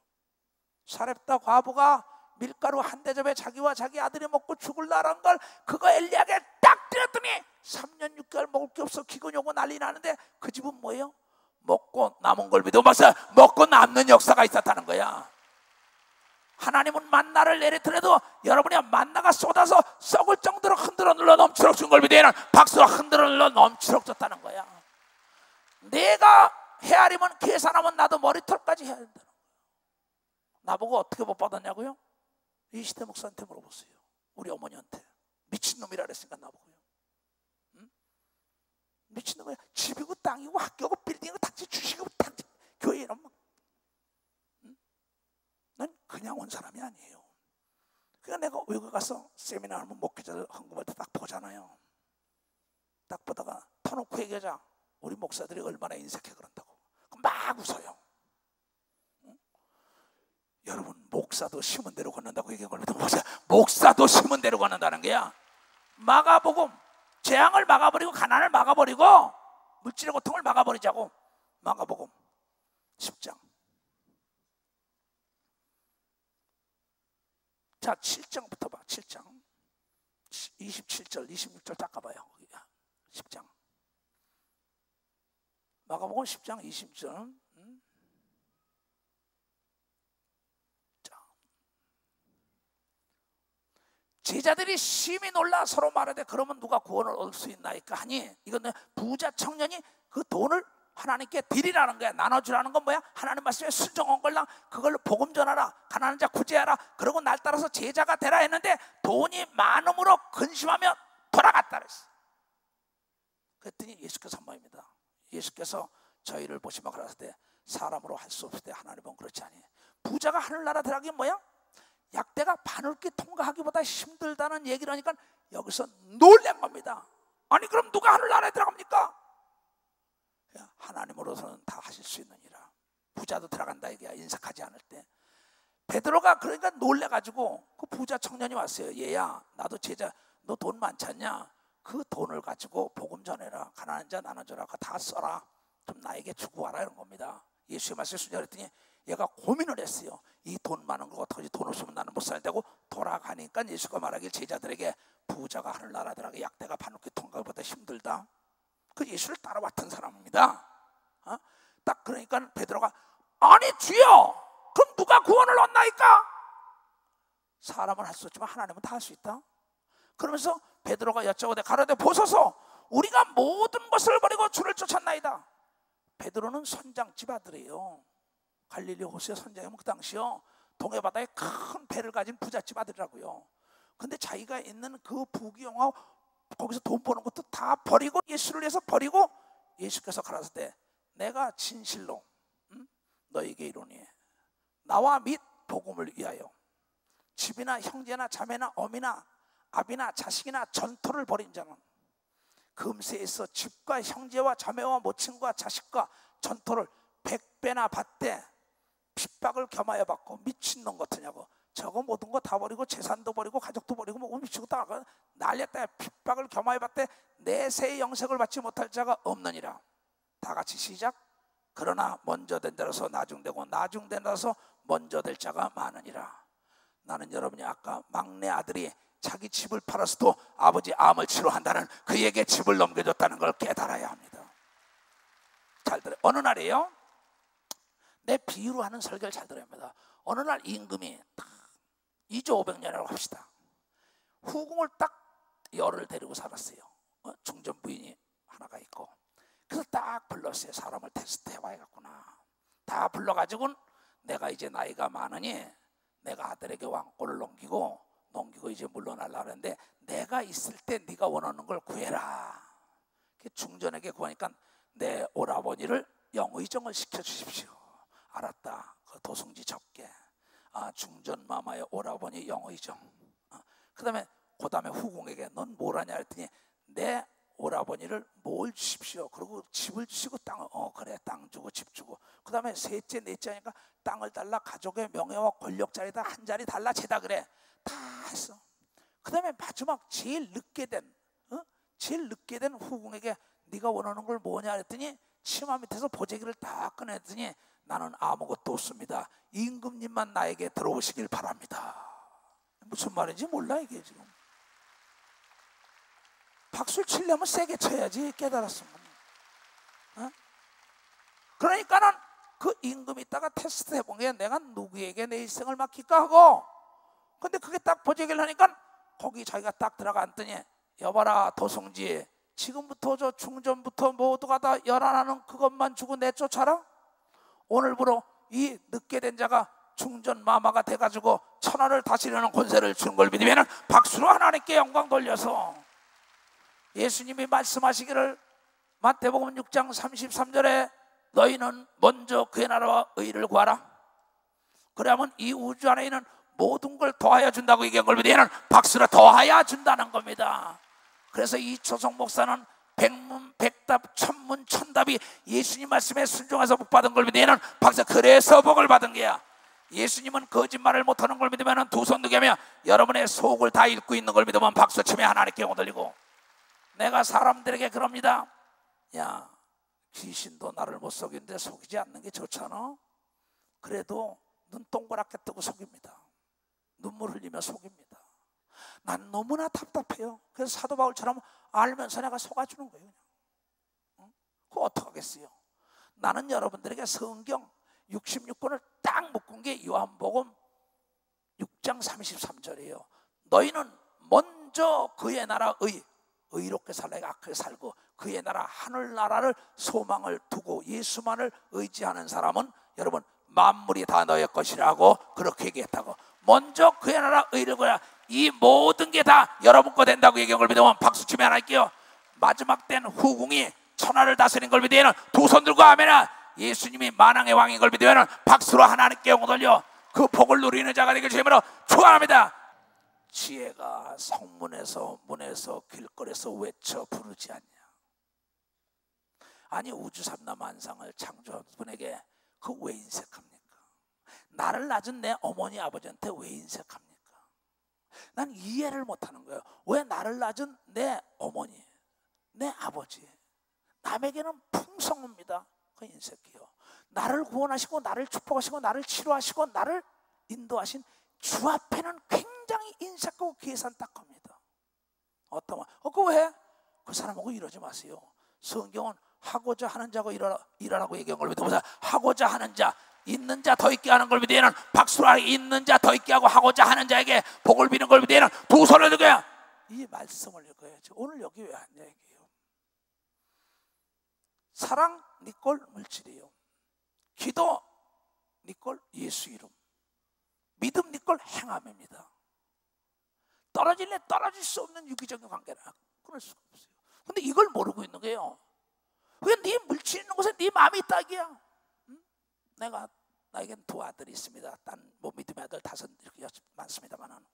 사렙다 과부가 밀가루 한 대접에 자기와 자기 아들이 먹고 죽을라는 걸 그거 엘리야에게 딱 드렸더니 3년 6개월 먹을 게 없어 기근이 오고 난리 나는데 그 집은 뭐예요? 먹고 남은 걸 믿어 봐서 먹고 남는 역사가 있었다는 거야. 하나님은 만나를 내리더라도 여러분이 만나가 쏟아서 썩을 정도로 흔들어 눌러 넘치도록 준 걸 믿어야 박수로 흔들어 눌러 넘치도록 줬다는 거야. 내가 헤아리면 계산하면 나도 머리털까지 해야 된다는 거야. 나보고 어떻게 못 받았냐고요? 이시대 목사한테 물어보세요. 우리 어머니한테. 미친놈이라 그랬으니까 나보고요. 응? 미친놈이야. 집이고 땅이고 학교고 빌딩이고 닥치 주식이고 닥치 교회 이런 거. 난 그냥 온 사람이 아니에요. 그러니까 내가 외국 가서 세미나 하면 목회자들 헌금할 때 딱 보잖아요. 딱 보다가 터놓고 얘기하자. 우리 목사들이 얼마나 인색해 그런다고. 막 웃어요. 응? 여러분 목사도 심은 대로 걷는다고 얘기한 걸 믿으면 목사도 심은 대로 걷는다는 거야. 마가복음 재앙을 막아버리고 가난을 막아버리고 물질의 고통을 막아버리자고. 마가복음 10장 자 7장부터 봐. 7장 27절 26절 닦아봐요. 10장 마가복음 10장 20절 자 제자들이 심히 놀라 서로 말하되 그러면 누가 구원을 얻을 수 있나이까 하니, 이건 부자 청년이 그 돈을 하나님께 드리라는 거야. 나눠주라는 건 뭐야? 하나님 말씀에 순종한 걸랑 그걸로 복음 전하라, 가난한 자 구제하라, 그러고 날 따라서 제자가 되라 했는데 돈이 많음으로 근심하며 돌아갔다 그랬어. 그랬더니 예수께서 한 말입니다. 예수께서 저희를 보시며 가라사대 사람으로 할 수 없을 때 하나님은 그렇지 아니. 부자가 하늘나라 들어가기 뭐야? 약대가 바늘길 통과하기보다 힘들다는 얘기를 하니까 여기서 놀란 겁니다. 아니 그럼 누가 하늘나라에 들어갑니까? 하나님으로서는 다 하실 수 있느니라. 부자도 들어간다 얘기야, 인색하지 않을 때. 베드로가 그러니까 놀래가지고 그 부자 청년이 왔어요. 얘야, 나도 제자, 너 돈 많지 않냐? 그 돈을 가지고 복음 전해라, 가난한 자 나눠줘라, 그거 다 써라, 좀 나에게 주고 와라, 이런 겁니다. 예수의 말씀을 순종했더니 얘가 고민을 했어요. 이 돈 많은 거 어떡하지? 돈 없으면 나는 못 살다고 돌아가니까 예수가 말하길 제자들에게 부자가 하늘나라 들어가기 약대가 바늘길 통과보다 힘들다. 그 예수를 따라왔던 사람입니다. 딱 그러니까 베드로가 아니 주여, 그럼 누가 구원을 얻나이까? 사람은 할 수 없지만 하나님은 다 할 수 있다. 그러면서 베드로가 여쭤보되 가로되 보소서, 우리가 모든 것을 버리고 주를 쫓았나이다. 베드로는 선장집 아들이에요. 갈릴리 호수의 선장이면 그 당시요 동해바다에 큰 배를 가진 부잣집 아들이라고요. 근데 자기가 있는 그 부귀영화, 거기서 돈 버는 것도 다 버리고 예수를 위해서 버리고, 예수께서 가라사대 내가 진실로 너에게 이르노니 나와 및 복음을 위하여 집이나 형제나 자매나 어미나 아비나 자식이나 전토를 벌인 자는 금세에서 집과 형제와 자매와 모친과 자식과 전토를 100배나 받되 핍박을 겸하여 받고 미친놈 같으냐고. 저거 모든 거 다 버리고 재산도 버리고 가족도 버리고 뭐 미치고 다 난리했다. 핍박을 겸하여 받되 내세의 영생을 받지 못할 자가 없느니라. 다 같이 시작. 그러나 먼저 된 자로서 나중되고 나중된 자로서 먼저 될 자가 많으니라. 나는 여러분이 아까 막내 아들이 자기 집을 팔아서도 아버지 암을 치료한다는 그에게 집을 넘겨줬다는 걸 깨달아야 합니다. 잘 들어요. 어느 날이에요, 내 비유로 하는 설교를 잘 들어야 합니다. 어느 날 임금이 딱 2조 500년이라고 합시다. 후궁을 딱 열을 데리고 살았어요. 중전 부인이 하나가 있고. 그래서 딱 불렀어요. 사람을 테스트해봐야겠구나. 다 불러가지고는 내가 이제 나이가 많으니 내가 아들에게 왕권을 넘기고 이제 물러나려고 하는데 내가 있을 때 네가 원하는 걸 구해라. 중전에게 구하니까 내 오라버니를 영의정을 시켜주십시오. 알았다. 그 도승지 적게. 중전 마마의 오라버니 영의정. 그 다음에 후궁에게 넌 뭘 하냐 했더니 내 오라버니를 뭘 주십시오. 그리고 집을 주시고 땅을, 그래 땅 주고 집 주고. 그 다음에 셋째 넷째 하니까 땅을 달라, 가족의 명예와 권력 자리다 한 자리 달라 제다 그래. 다 했어. 그 다음에 마지막 제일 늦게 된 후궁에게 네가 원하는 걸 뭐냐 했더니 치마 밑에서 보재기를 딱 꺼냈더니 나는 아무것도 없습니다. 임금님만 나에게 들어오시길 바랍니다. 무슨 말인지 몰라 이게 지금. 박수를 치려면 세게 쳐야지 깨달았으면. 그러니까는 그 임금이 있다가 테스트 해본 게 내가 누구에게 내 일생을 맡길까 하고, 근데 그게 딱 보재기를 하니까 거기 자기가 딱 들어가 앉더니 여봐라 도승지, 지금부터 저 중전부터 모두가 다 열안하는 그것만 주고 내쫓아라. 오늘부로 이 늦게 된 자가 중전 마마가 돼가지고 천하를 다스리는 권세를 주는 걸 믿으면 박수로 하나님께 영광 돌려서, 예수님이 말씀하시기를 마태복음 6장 33절에 너희는 먼저 그의 나라와 의를 구하라. 그러면 이 우주 안에 있는 모든 걸 더하여 준다고 얘기한 걸 믿으면 박수로 더하여 준다는 겁니다. 그래서 이초성 목사는 백문 백답 천문 천답이 예수님 말씀에 순종해서 복 받은 걸 믿으면 박수, 그래서 복을 받은 거야. 예수님은 거짓말을 못하는 걸 믿으면 두 손 들게 하며 여러분의 속을 다 읽고 있는 걸 믿으면 박수 치며 하나님께 영광 돌리고. 내가 사람들에게 그럽니다. 야, 귀신도 나를 못 속이는데 속이지 않는 게 좋잖아. 그래도 눈 동그랗게 뜨고 속입니다. 눈물 흘리며 속입니다. 난 너무나 답답해요. 그래서 사도 바울처럼 알면서 내가 속아주는 거예요. 그거 어떡하겠어요. 나는 여러분들에게 성경 66권을 딱 묶은 게 요한복음 6장 33절이에요. 너희는 먼저 그의 나라 의롭게 살라가 악하게 살고 그의 나라 하늘나라를 소망을 두고 예수만을 의지하는 사람은 여러분 만물이 다 너의 것이라고 그렇게 얘기했다고. 먼저 그의 나라 의를 거야. 이 모든 게 다 여러분 거 된다고 얘기한 걸 믿으면 박수 치면 할게요. 마지막 때는 후궁이 천하를 다스린 걸 믿으면 두 손 들고 아멘아. 예수님이 만왕의 왕인 걸 믿으면 박수로 하나님께 영광 돌려 그 복을 누리는 자가 되길 주님으로 축원합니다. 지혜가 성문에서 문에서 길거리에서 외쳐 부르지 않냐. 아니 우주 삼라 만상을 창조한 분에게 그 왜 인색합니까? 나를 낳은 내 어머니 아버지한테 왜 인색합니까? 난 이해를 못하는 거예요. 왜 나를 낳은 내 어머니 내 아버지 남에게는 풍성합니다. 그 인색해요. 나를 구원하시고 나를 축복하시고 나를 치료하시고 나를 인도하신 주 앞에는 굉장히 인색하고 계산딱합니다. 어떠면 그거 왜? 그 사람하고 이러지 마세요. 성경은 하고자 하는 자고 일하라고 얘기한 걸 믿어보자. 하고자 하는 자 있는 자 더 있게 하는 걸 믿으면 박수로 하게 있는 자 더 있게 하고 하고자 하는 자에게 복을 비는 걸 믿으면 두 손을 들고요. 이 말씀을 읽어야지. 오늘 여기 왜 왔냐 얘기해요. 사랑 니꼴 물질이에요. 기도 니꼴 예수 이름. 믿음 니꼴 행함입니다. 떨어질래 떨어질 수 없는 유기적인 관계라 끊을 수가 없어요. 근데 이걸 모르고 있는 거예요. 왜 네 물질 있는 곳에 네 마음이 있다기야. 응? 나에겐 두 아들이 있습니다. 딴 뭐 믿음의 아들 5 이렇게 많습니다만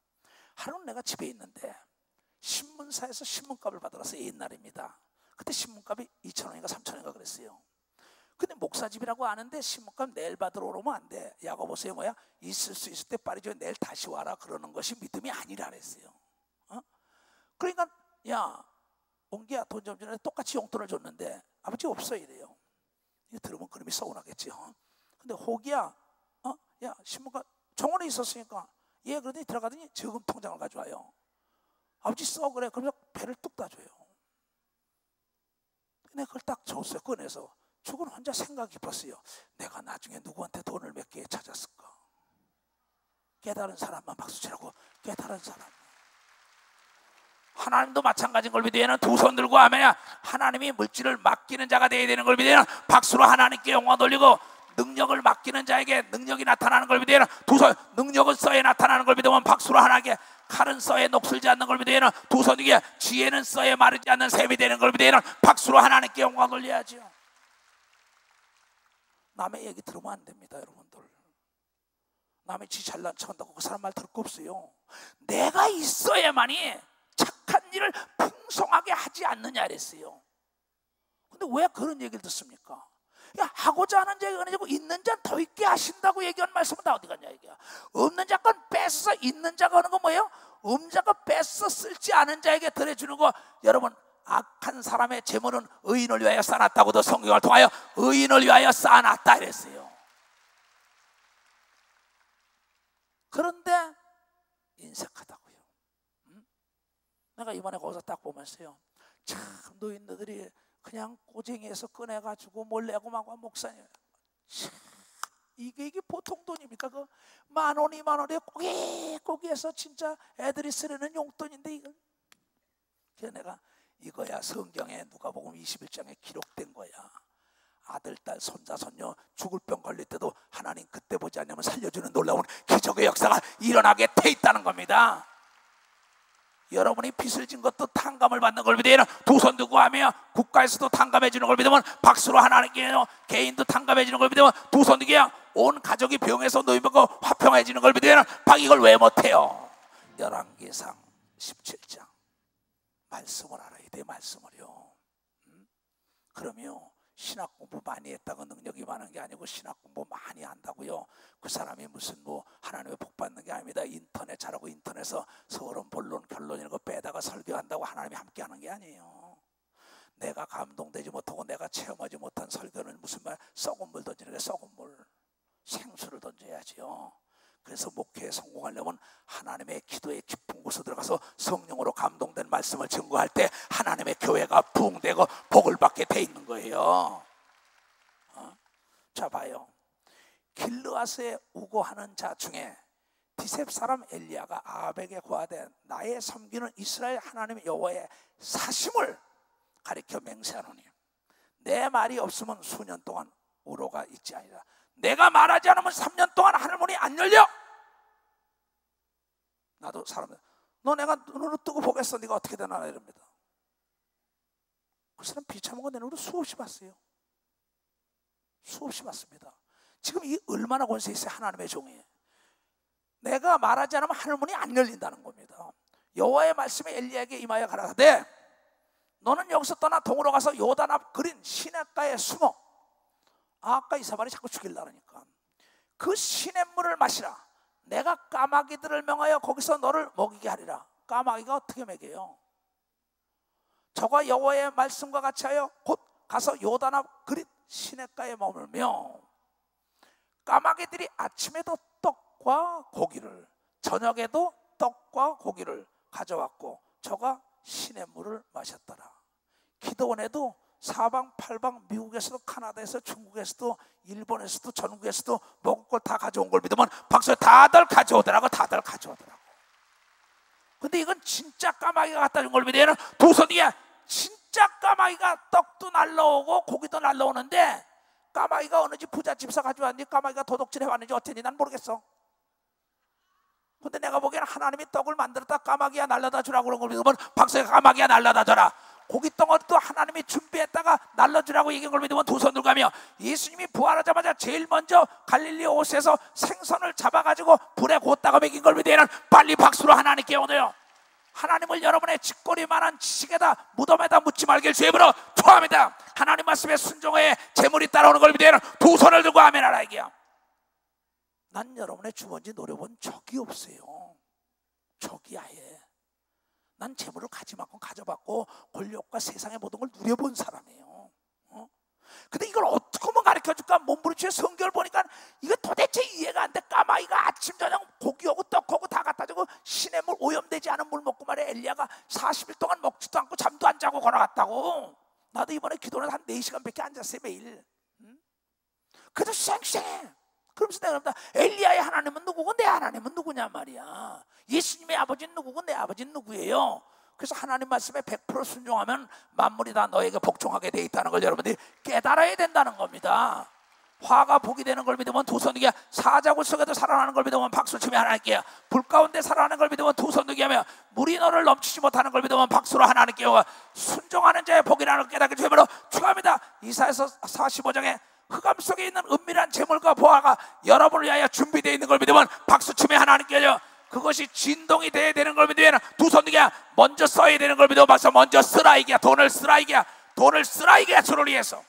하루는 내가 집에 있는데 신문사에서 신문값을 받아가서 옛날입니다. 그때 신문값이 2,000원인가 3,000원인가 그랬어요. 근데 목사집이라고 아는데 신문값 내일 받으러 오면 안 돼. 야고보서에 뭐야? 있을 수 있을 때 빨리 줘. 내일 다시 와라. 그러는 것이 믿음이 아니라 그랬어요. 그러니까 야 옹기야 돈 좀 주는데 똑같이 용돈을 줬는데 아버지 없어 이래요. 이거 들으면 그놈이 서운하겠죠. 근데 호기야 야 신문값 정원에 있었으니까 얘 그러더니 들어가더니 저금 통장을 가져와요. 아버지 써 그래. 그러면서 배를 뚝 따줘요. 근데 그걸 딱 줬어요. 꺼내서 죽은 혼자 생각 깊었어요. 내가 나중에 누구한테 돈을 몇 개 찾았을까? 깨달은 사람만 박수치라고. 깨달은 사람. 하나님도 마찬가지인 걸 믿으면 두 손 들고 하면 하나님이 물질을 맡기는 자가 되어야 되는 걸 믿으면 박수로 하나님께 영광 돌리고 능력을 맡기는 자에게 능력이 나타나는 걸 믿으면 두 손. 능력은 써에 나타나는 걸 믿으면 박수로 하나님께 칼은 써에 녹슬지 않는 걸 믿으면 두 손 위에 지혜는 써에 마르지 않는 샘이 되는 걸 믿으면 박수로 하나님께 영광 돌려야죠. 남의 얘기 들으면 안 됩니다 여러분들. 남의 지 잘난 척한다고 그 사람 말 들을 거 없어요. 내가 있어야만이 착한 일을 풍성하게 하지 않느냐 그랬어요. 근데 왜 그런 얘기를 듣습니까? 야, 하고자 하는 자가 아니고 있는 자 더 있게 하신다고 얘기하는 말씀은 다 어디 갔냐 얘기야. 없는 자 건 뺏어서 있는 자가 하는 건 뭐예요? 없는 자가 뺏어 쓸지 않은 자에게 들여주는 거. 여러분 악한 사람의 재물은 의인을 위하여 쌓아놨다고도 성경을 통하여 의인을 위하여 쌓아놨다 이랬어요. 그런데 인색하다고요. 내가 이번에 거기서 딱 보면서요, 참 노인들이 그냥 꼬쟁이에서 꺼내가지고 뭘 내고 막와 목사님, 참 이게 보통 돈입니까? 그 10,000원, 20,000원에 꼬기에서 진짜 애들이 쓰려는 용돈인데 이거. 그래서 내가 이거야 성경에 누가복음 21장에 기록된 거야. 아들, 딸, 손자, 손녀 죽을 병 걸릴 때도 하나님 그때 보지 않으면 살려주는 놀라운 기적의 역사가 일어나게 돼 있다는 겁니다. 여러분이 빚을 진 것도 탕감을 받는 걸 믿으면 두 손 들고 하며 국가에서도 탕감해 주는 걸 믿으면 박수로 하나님께 개인도 탕감해 주는 걸 믿으면 두 손 들고 온 가족이 병에서 노인병고 화평해 주는 걸 믿으면 이걸 왜 못해요? 열왕기상 17장 말씀을 알아야 돼. 말씀을요. 그러면 신학 공부 많이 했다고 능력이 많은 게 아니고 신학 공부 많이 한다고요 그 사람이 무슨 뭐 하나님의 복 받는 게 아닙니다. 인터넷 잘하고 인터넷에서 서론 본론 결론 이런 거 빼다가 설교한다고 하나님이 함께 하는 게 아니에요. 내가 감동되지 못하고 내가 체험하지 못한 설교는 무슨 말, 썩은 물 던지는 게 썩은 물, 생수를 던져야지요. 그래서 목회에 성공하려면 하나님의 기도의 깊은 곳에 들어가서 성령으로 감동된 말씀을 증거할 때 하나님의 교회가 부흥되고 복을 받게 돼 있는 거예요. 자 봐요. 길르앗에 우고하는 자 중에 디셉 사람 엘리야가 아합에게 고하되 나의 섬기는 이스라엘 하나님 여호와의 사심을 가리켜 맹세하노니 내 말이 없으면 수년 동안 우로가 있지 아니라 내가 말하지 않으면 3년 동안 하늘문이 안 열려. 나도 사람들 너 내가 눈으로 뜨고 보겠어 네가 어떻게 되나 이럽니다. 그 사람 비참한 거 내 눈으로 수없이 봤어요. 수없이 봤습니다. 지금 이 얼마나 권세 있어요. 하나님의 종이 내가 말하지 않으면 하늘문이 안 열린다는 겁니다. 여호와의 말씀이 엘리야에게 임하여 가라사대 너는 여기서 떠나 동으로 가서 요단 앞 그린 시냇가에 숨어. 아까 이사발이 자꾸 죽이려니까 그 시냇물을 마시라. 내가 까마귀들을 명하여 거기서 너를 먹이게 하리라. 까마귀가 어떻게 먹여요? 저가 여호와의 말씀과 같이 하여 곧 가서 요단 앞 그린 시냇가에 머물며 까마귀들이 아침에도 떡과 고기를 저녁에도 떡과 고기를 가져왔고 저가 시냇물을 마셨더라. 기도원에도 사방팔방 미국에서도 카나다에서 중국에서도 일본에서도 전국에서도 먹을 걸 다 가져온 걸 믿으면 박수 다들 가져오더라고. 다들 가져오더라고. 근데 이건 진짜 까마귀가 갖다 준 걸 믿으면 두 손 뒤에 진짜 까마귀가 떡도 날라오고 고기도 날라오는데 까마귀가 어느 집 부잣집에서 가져왔는지 까마귀가 도둑질 해왔는지 어땠는지 난 모르겠어. 근데 내가 보기에는 하나님이 떡을 만들었다 까마귀야 날라다 주라고 그런 걸 믿으면 박수에 까마귀야 날라다 줘라. 고기 덩어리도 하나님이 준비했다가 날라주라고 얘기한 걸 믿으면 두 손 들고 가며 예수님이 부활하자마자 제일 먼저 갈릴리 옷에서 생선을 잡아가지고 불에 굽다가 먹인 걸 믿으면 빨리 박수로 하나님께 오네요. 하나님을 여러분의 쥐꼬리만한 지식에다 무덤에다 묻지 말길 주의으로 초합니다. 하나님 말씀에 순종해 재물이 따라오는 걸 믿으면 두 손을 들고 아멘하라 이게요. 난 여러분의 주머니 노려본 적이 없어요. 적이 아예. 난 재물을 가지 만큼 가져봤고 권력과 세상의 모든 걸 누려본 사람이에요. 근데 이걸 어떻게 하면 가르쳐줄까? 몸부림치의 성경을 보니까 이거 도대체 이해가 안 돼. 까마귀가 아침 저녁 고기하고 떡하고 다 갖다 주고 시냇물 오염되지 않은 물 먹고 말이야. 엘리야가 40일 동안 먹지도 않고 잠도 안 자고 걸어갔다고. 나도 이번에 기도는 한 4시간밖에 안 잤어요 매일. 그래도 쌩쌩해. 그러면서 내가 그럽니다. 엘리야의 하나님은 누구고 내 하나님은 누구냐 말이야. 예수님의 아버지는 누구고 내 아버지는 누구예요. 그래서 하나님 말씀에 100% 순종하면 만물이 다 너에게 복종하게 돼 있다는 걸 여러분들이 깨달아야 된다는 겁니다. 화가 복이 되는 걸 믿으면 두 손 들기, 사자굴 속에도 살아나는 걸 믿으면 박수치며 하나님께, 불 가운데 살아나는 걸 믿으면 두 손 들기 하며 물이 너를 넘치지 못하는 걸 믿으면 박수로 하나님께 순종하는 자의 복이라는 걸 깨닫게 주님으로 축하합니다. 이사야서 45장에 흑암 속에 있는 은밀한 재물과 보화가 여러분을 위하여 준비되어 있는 걸 믿으면 박수치며 하나님께 그것이 진동이 돼야 되는 걸 믿으면 두 손 들기 먼저 써야 되는 걸 믿으면 박수 먼저 쓰라 이게야. 돈을 쓰라 이게야. 돈을 쓰라 이게야. 주를 위해서.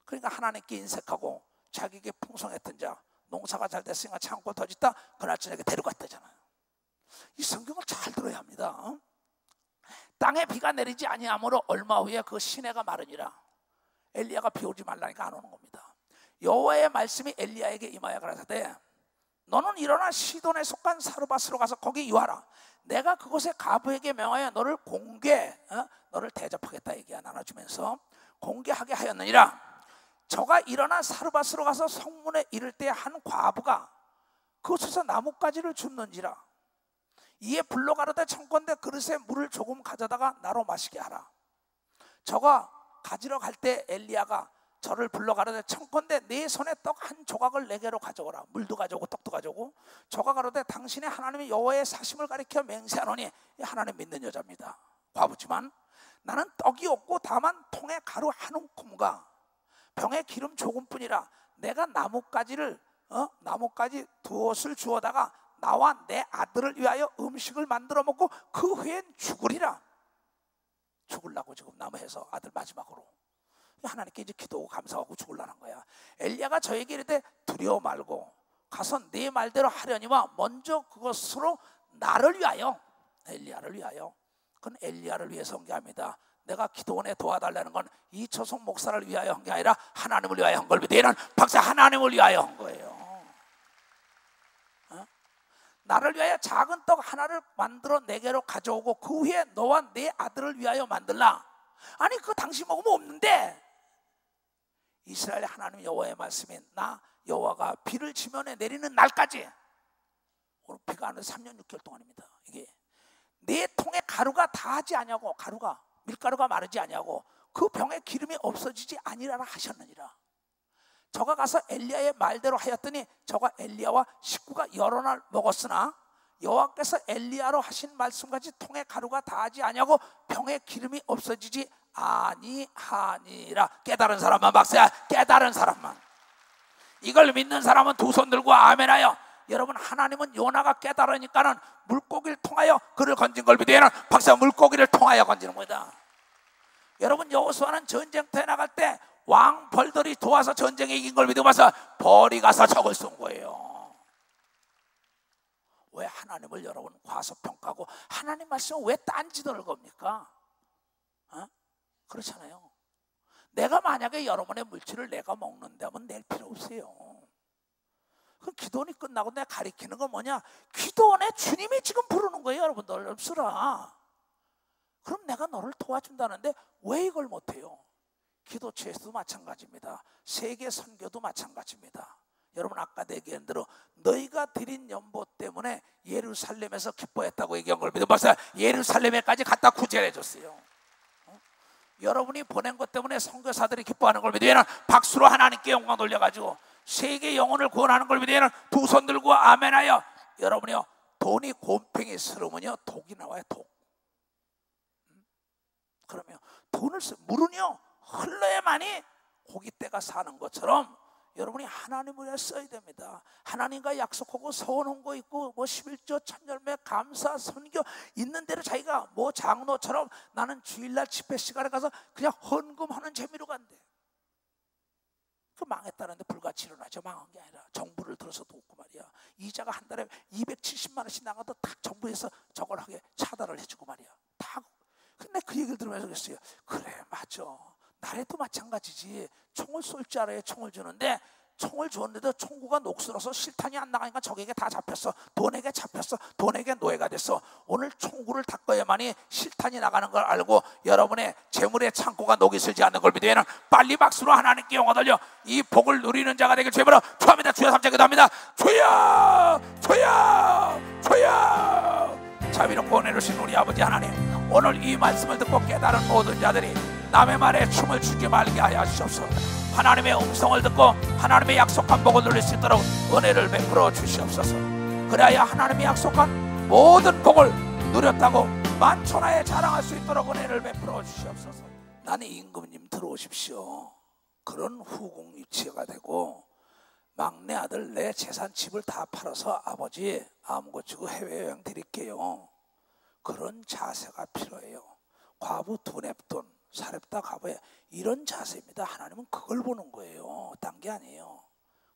그러니까 하나님께 인색하고 자기에게 풍성했던 자 농사가 잘 됐으니까 창고 더 짓다 그날 저녁에 데려갔다잖아요. 이 성경을 잘 들어야 합니다. 땅에 비가 내리지 아니하므로 얼마 후에 그 시내가 마르니라. 엘리야가 비 오지 말라니까 안 오는 겁니다. 여호와의 말씀이 엘리야에게 임하여 가라사대 너는 일어나 시돈에 속한 사르밧으로 가서 거기 유하라. 내가 그곳에 가부에게 명하여 너를 너를 대접하겠다 얘기야 나눠주면서 공개하게 하였느니라. 저가 일어나 사르밧으로 가서 성문에 이를 때 한 과부가 그곳에서 나뭇가지를 줍는지라. 이에 불러 가로되 청컨대 그릇에 물을 조금 가져다가 나로 마시게 하라. 저가 가지러 갈 때 엘리야가 저를 불러 가로되 청컨대 내 손에 떡 한 조각을 내게로 가져오라. 물도 가져오고 떡도 가져오고. 저가 가로되 당신의 하나님이 여호와의 사심을 가리켜 맹세하노니 하나님 믿는 여자입니다. 과부지만 나는 떡이 없고 다만 통에 가루 한 움큼과 병에 기름 조금뿐이라. 내가 나뭇가지 두엇을 주워다가 나와 내 아들을 위하여 음식을 만들어 먹고 그 후엔 죽으리라. 죽으려고 지금 나무해서 아들 마지막으로 하나님께 이제 기도하고 감사하고 죽으려는 거야. 엘리야가 저에게 이르되 두려워 말고 가서 네 말대로 하려니와 먼저 그것으로 나를 위하여 엘리야를 위하여. 그건 엘리야를 위해서 한 게 아닙니다. 내가 기도원에 도와달라는 건 이초성 목사를 위하여 한 게 아니라 하나님을 위하여 한 걸 믿으면 박사 하나님을 위하여 한 거예요. 나를 위하여 작은 떡 하나를 만들어 내게로 가져오고 그 후에 너와 내 아들을 위하여 만들라. 아니 그거 당신 먹으면 없는데 이스라엘 하나님 여호와의 말씀이 나 여호와가 비를 지면에 내리는 날까지, 오늘 비가 안 와서 3년 6개월 동안입니다. 이게 내 통에 가루가 다하지 아니하고, 가루가 밀가루가 마르지 아니하고 그 병에 기름이 없어지지 아니하라 하셨느니라. 저가 가서 엘리야의 말대로 하였더니 저가 엘리야와 식구가 여러 날 먹었으나 여호와께서 엘리야로 하신 말씀까지 통에 가루가 다하지 아니하고 병에 기름이 없어지지 아니하니라. 깨달은 사람만 박수야. 깨달은 사람만. 이걸 믿는 사람은 두 손 들고 아멘하여. 여러분, 하나님은 요나가 깨달으니까는 물고기를 통하여 그를 건진 걸 믿으면 박사, 물고기를 통하여 건지는 거다. 여러분, 여호수아는 전쟁터에 나갈 때 왕 벌들이 도와서 전쟁에 이긴 걸 믿고 봐서 벌이 가서 적을 쏜 거예요. 왜 하나님을 여러분 과소평가하고 하나님 말씀은 왜 딴지도를 겁니까? 그렇잖아요. 내가 만약에 여러분의 물질을 내가 먹는다면 낼 필요 없어요. 그 기도원이 끝나고 내가 가리키는 건 뭐냐? 기도원에 주님이 지금 부르는 거예요. 여러분들 없으라. 그럼 내가 너를 도와준다는데 왜 이걸 못해요? 기도처에서도 마찬가지입니다. 세계 선교도 마찬가지입니다. 여러분, 아까 얘기한 대로 너희가 드린 연보 때문에 예루살렘에서 기뻐했다고 얘기한 걸 믿어 봤어요. 예루살렘에까지 갖다 구제해 줬어요. 여러분이 보낸 것 때문에 선교사들이 기뻐하는 걸 믿으면 박수로 하나님께 영광 돌려가지고 세계 영혼을 구원하는 걸 믿으면 두 손 들고 아멘하여. 여러분이요, 돈이 곰팡이 스러우면요 독이 나와요. 독. 그러면 돈을 물은요 흘러야만이 고깃대가 사는 것처럼 여러분이 하나님을 위해 써야 됩니다. 하나님과 약속하고 서원한 거 있고 뭐 11조 천열매 감사 선교 있는 대로 자기가 뭐 장로처럼 나는 주일날 집회 시간에 가서 그냥 헌금하는 재미로 간대. 그 망했다는데 불같이 일어나죠. 망한 게 아니라 정부를 들어서 돕고 말이야. 이자가 한 달에 270만 원씩 나가도 딱 정부에서 저걸 하게 차단을 해주고 말이야. 다. 근데 그 얘기를 들으면서 그랬어요. 그래, 맞아. 나래도 마찬가지지. 총을 쏠 줄 알아요. 총을 주는데 총을 줬는데도 총구가 녹슬어서 실탄이 안 나가니까 적에게 다 잡혔어. 돈에게 잡혔어. 돈에게 노예가 됐어. 오늘 총구를 닦아야만이 실탄이 나가는 걸 알고 여러분의 재물의 창고가 녹이 슬지 않는 걸 믿으면 빨리 박수로 하나님께 영광 돌려 이 복을 누리는 자가 되길 주님으로 축원합니다. 주여 삼자 기도합니다. 주여, 주여, 주여. 자비롭고 은혜로우신 우리 아버지 하나님, 오늘 이 말씀을 듣고 깨달은 모든 자들이 남의 말에 춤을 추지 말게 하여 주시옵소서. 하나님의 음성을 듣고 하나님의 약속한 복을 누릴 수 있도록 은혜를 베풀어 주시옵소서. 그래야 하나님의 약속한 모든 복을 누렸다고 만천하에 자랑할 수 있도록 은혜를 베풀어 주시옵소서. 나는 임금님 들어오십시오. 그런 후궁유치가 되고 막내 아들 내 재산 집을 다 팔아서 아버지 암 고치고 해외여행 드릴게요. 그런 자세가 필요해요. 과부 두 냅돈 사렙다 과부에 이런 자세입니다. 하나님은 그걸 보는 거예요. 딴 게 아니에요.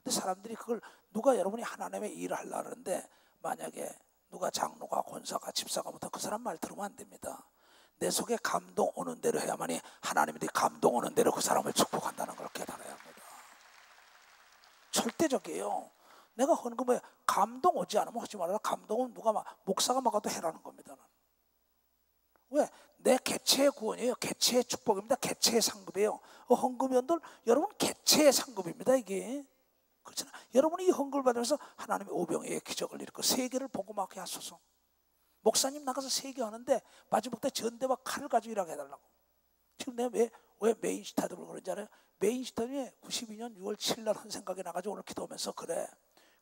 근데 사람들이 그걸 누가 여러분이 하나님의 일을 하려고 하는데 만약에 누가 장로가 권사가 집사가 부터 그 사람 말 들으면 안 됩니다. 내 속에 감동 오는 대로 해야만이 하나님이 감동 오는 대로 그 사람을 축복한다는 걸 깨달아야 합니다. 절대적이에요. 내가 헌금에 감동 오지 않으면 하지 말아라. 감동은 누가 막 목사가 막아도 해라는 겁니다. 왜? 내 개체의 구원이에요. 개체의 축복입니다. 개체의 상급이에요. 헌금연들 여러분 개체의 상급입니다. 이게 그렇잖아. 여러분이 이 헌금을 받으면서 하나님의 오병이의 기적을 일으켜 세계를 복음하게 하소서. 목사님 나가서 세계 하는데 마지막 때 전대와 칼을 가지고 일하게 해달라고. 지금 내가 왜 메인스타드를 그런지 알아요? 메인스타드에 92년 6월 7일 날 한 생각이 나가지고 오늘 기도하면서 그래.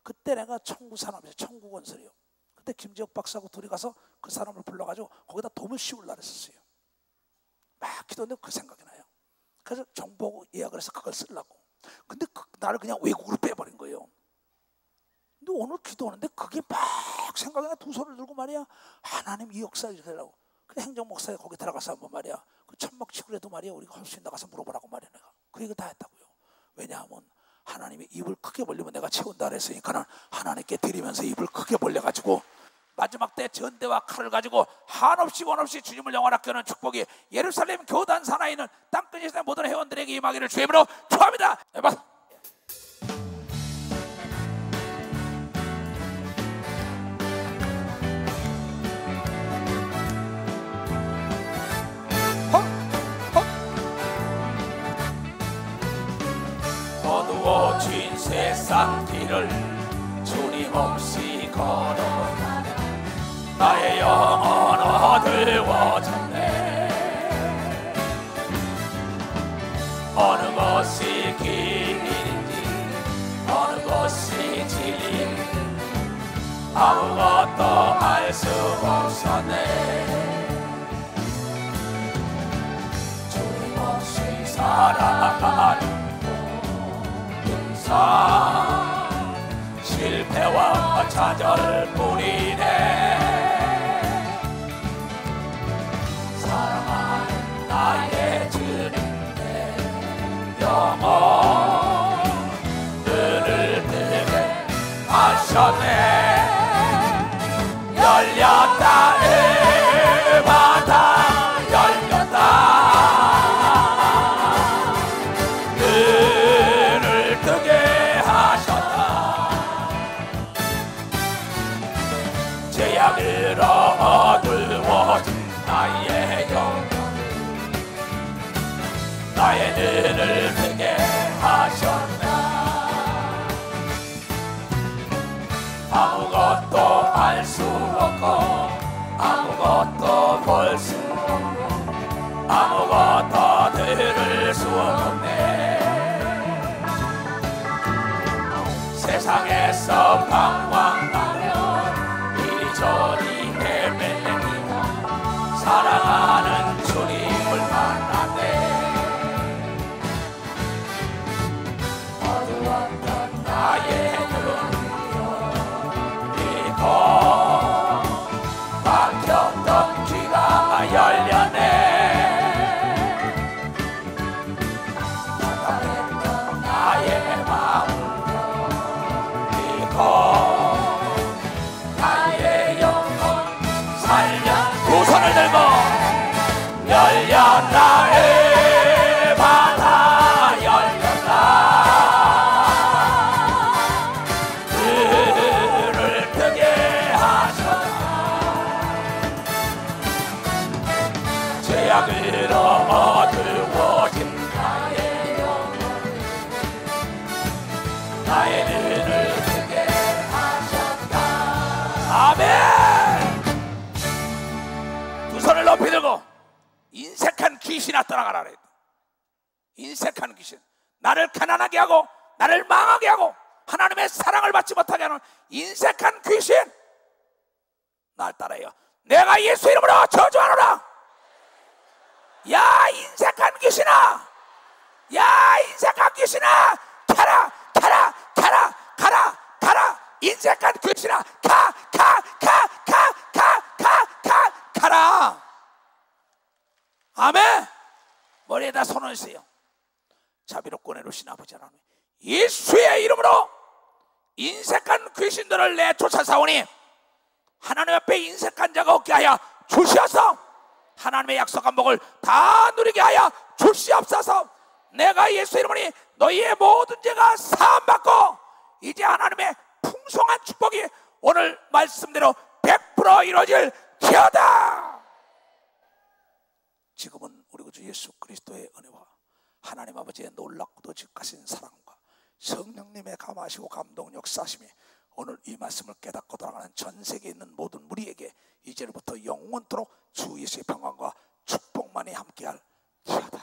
그때 내가 청구 사람이었어요. 청구 건설이요. 그때 김지혁 박사하고 둘이 가서 그 사람을 불러가지고 거기다 돔을 씌우려고 했었어요. 막 기도했는데 그 생각이 나요. 그래서 정보 예약을 해서 그걸 쓰려고. 근데 나를 그냥 외국으로 빼버린 거예요. 근데 오늘 기도하는데 그게 막 생각이 나. 두 손을 들고 말이야. 하나님 이 역사를 이렇게 하려고. 그래 행정 목사가 거기 들어가서 한번 말이야. 그 천막 치고라도 말이야. 우리가 할 수 있나 가서 물어보라고 말이야. 내가 그 얘기 다 했다고요. 왜냐하면 하나님이 입을 크게 벌리면 내가 채운다 그랬으니까는 하나님께 드리면서 입을 크게 벌려가지고 마지막 때 전대와 칼을 가지고 한없이 원없이 주님을 영원하게 하는 축복이 예루살렘 교단 산하에 있는 땅끝에서 모든 회원들에게 임하기를 주의 이름으로 축원합니다. 어두워진 세상 산길을 주님 없이 걸어가면 나의 영혼 어두워졌네. 어느 것이 길인지 어느 것이 진리인지 아무것도 알 수 없었네. 주님 없이 살아가는 인생 실패와 좌절뿐이네. 사랑하는 나의 주님 내 영혼 눈을 뜨게 하셨네. 열렸다 음하다 열렸다. 눈을 뜨게 하셨다. 죄악으로 어두워진 나의 영혼 나의 눈을 뜨게 하셨다. 아무것도 알 수 없고 아무것도 볼 수 없고 아무것도 들을 수 없네. 세상에서 방황하며 이리저리 헤매니까 사랑하는 주님을 만났네. 어두웠던 나의 막혔던 귀가 열렸네. 답답했던 나의 마음 열리고 나의 영혼 살려. 두 손을 들고 열렸다 바다 열렸다. 눈을 뜨게 죄악으로 어두워진 나의 영혼 나의 눈을 뜨게 하셨다. 아멘. 두 손을 높이 들고 인색한 귀신아 떠나가라 그랬다. 인색한 귀신, 나를 가난하게 하고 나를 망하게 하고 하나님의 사랑을 받지 못하게 하는 인색한 귀신, 날 따라요. 내가 예수 이름으로 저주하노라. 야 인색한 귀신아, 야 인색한 귀신아, 가라 가라 가라 가라 가라. 인색한 귀신아 가 가 가 가 가 가 가 가라. 아멘. 머리에다 손을 쓰요. 자비롭고 은혜로우신 아버지 하나님, 예수의 이름으로 인색한 귀신들을 내쫓아사오니 하나님 앞에 인색한 자가 없게 하여 주시옵소서. 하나님의 약속한 복을 다 누리게 하여 주시옵소서. 내가 예수 이름으로 너희의 모든 죄가 사함받고 이제 하나님의 풍성한 축복이 오늘 말씀대로 100% 이루어질 지어다. 지금은 우리 구주 예수 그리스도의 은혜와 하나님 아버지의 놀랍고도 지극하신 사랑과 성령님의 감화하시고 감동 역사하심이 오늘 이 말씀을 깨닫고 돌아가는 전 세계에 있는 모든 무리에게 이제부터 영원토록 주 예수의 평강과 축복만이 함께할 지어다.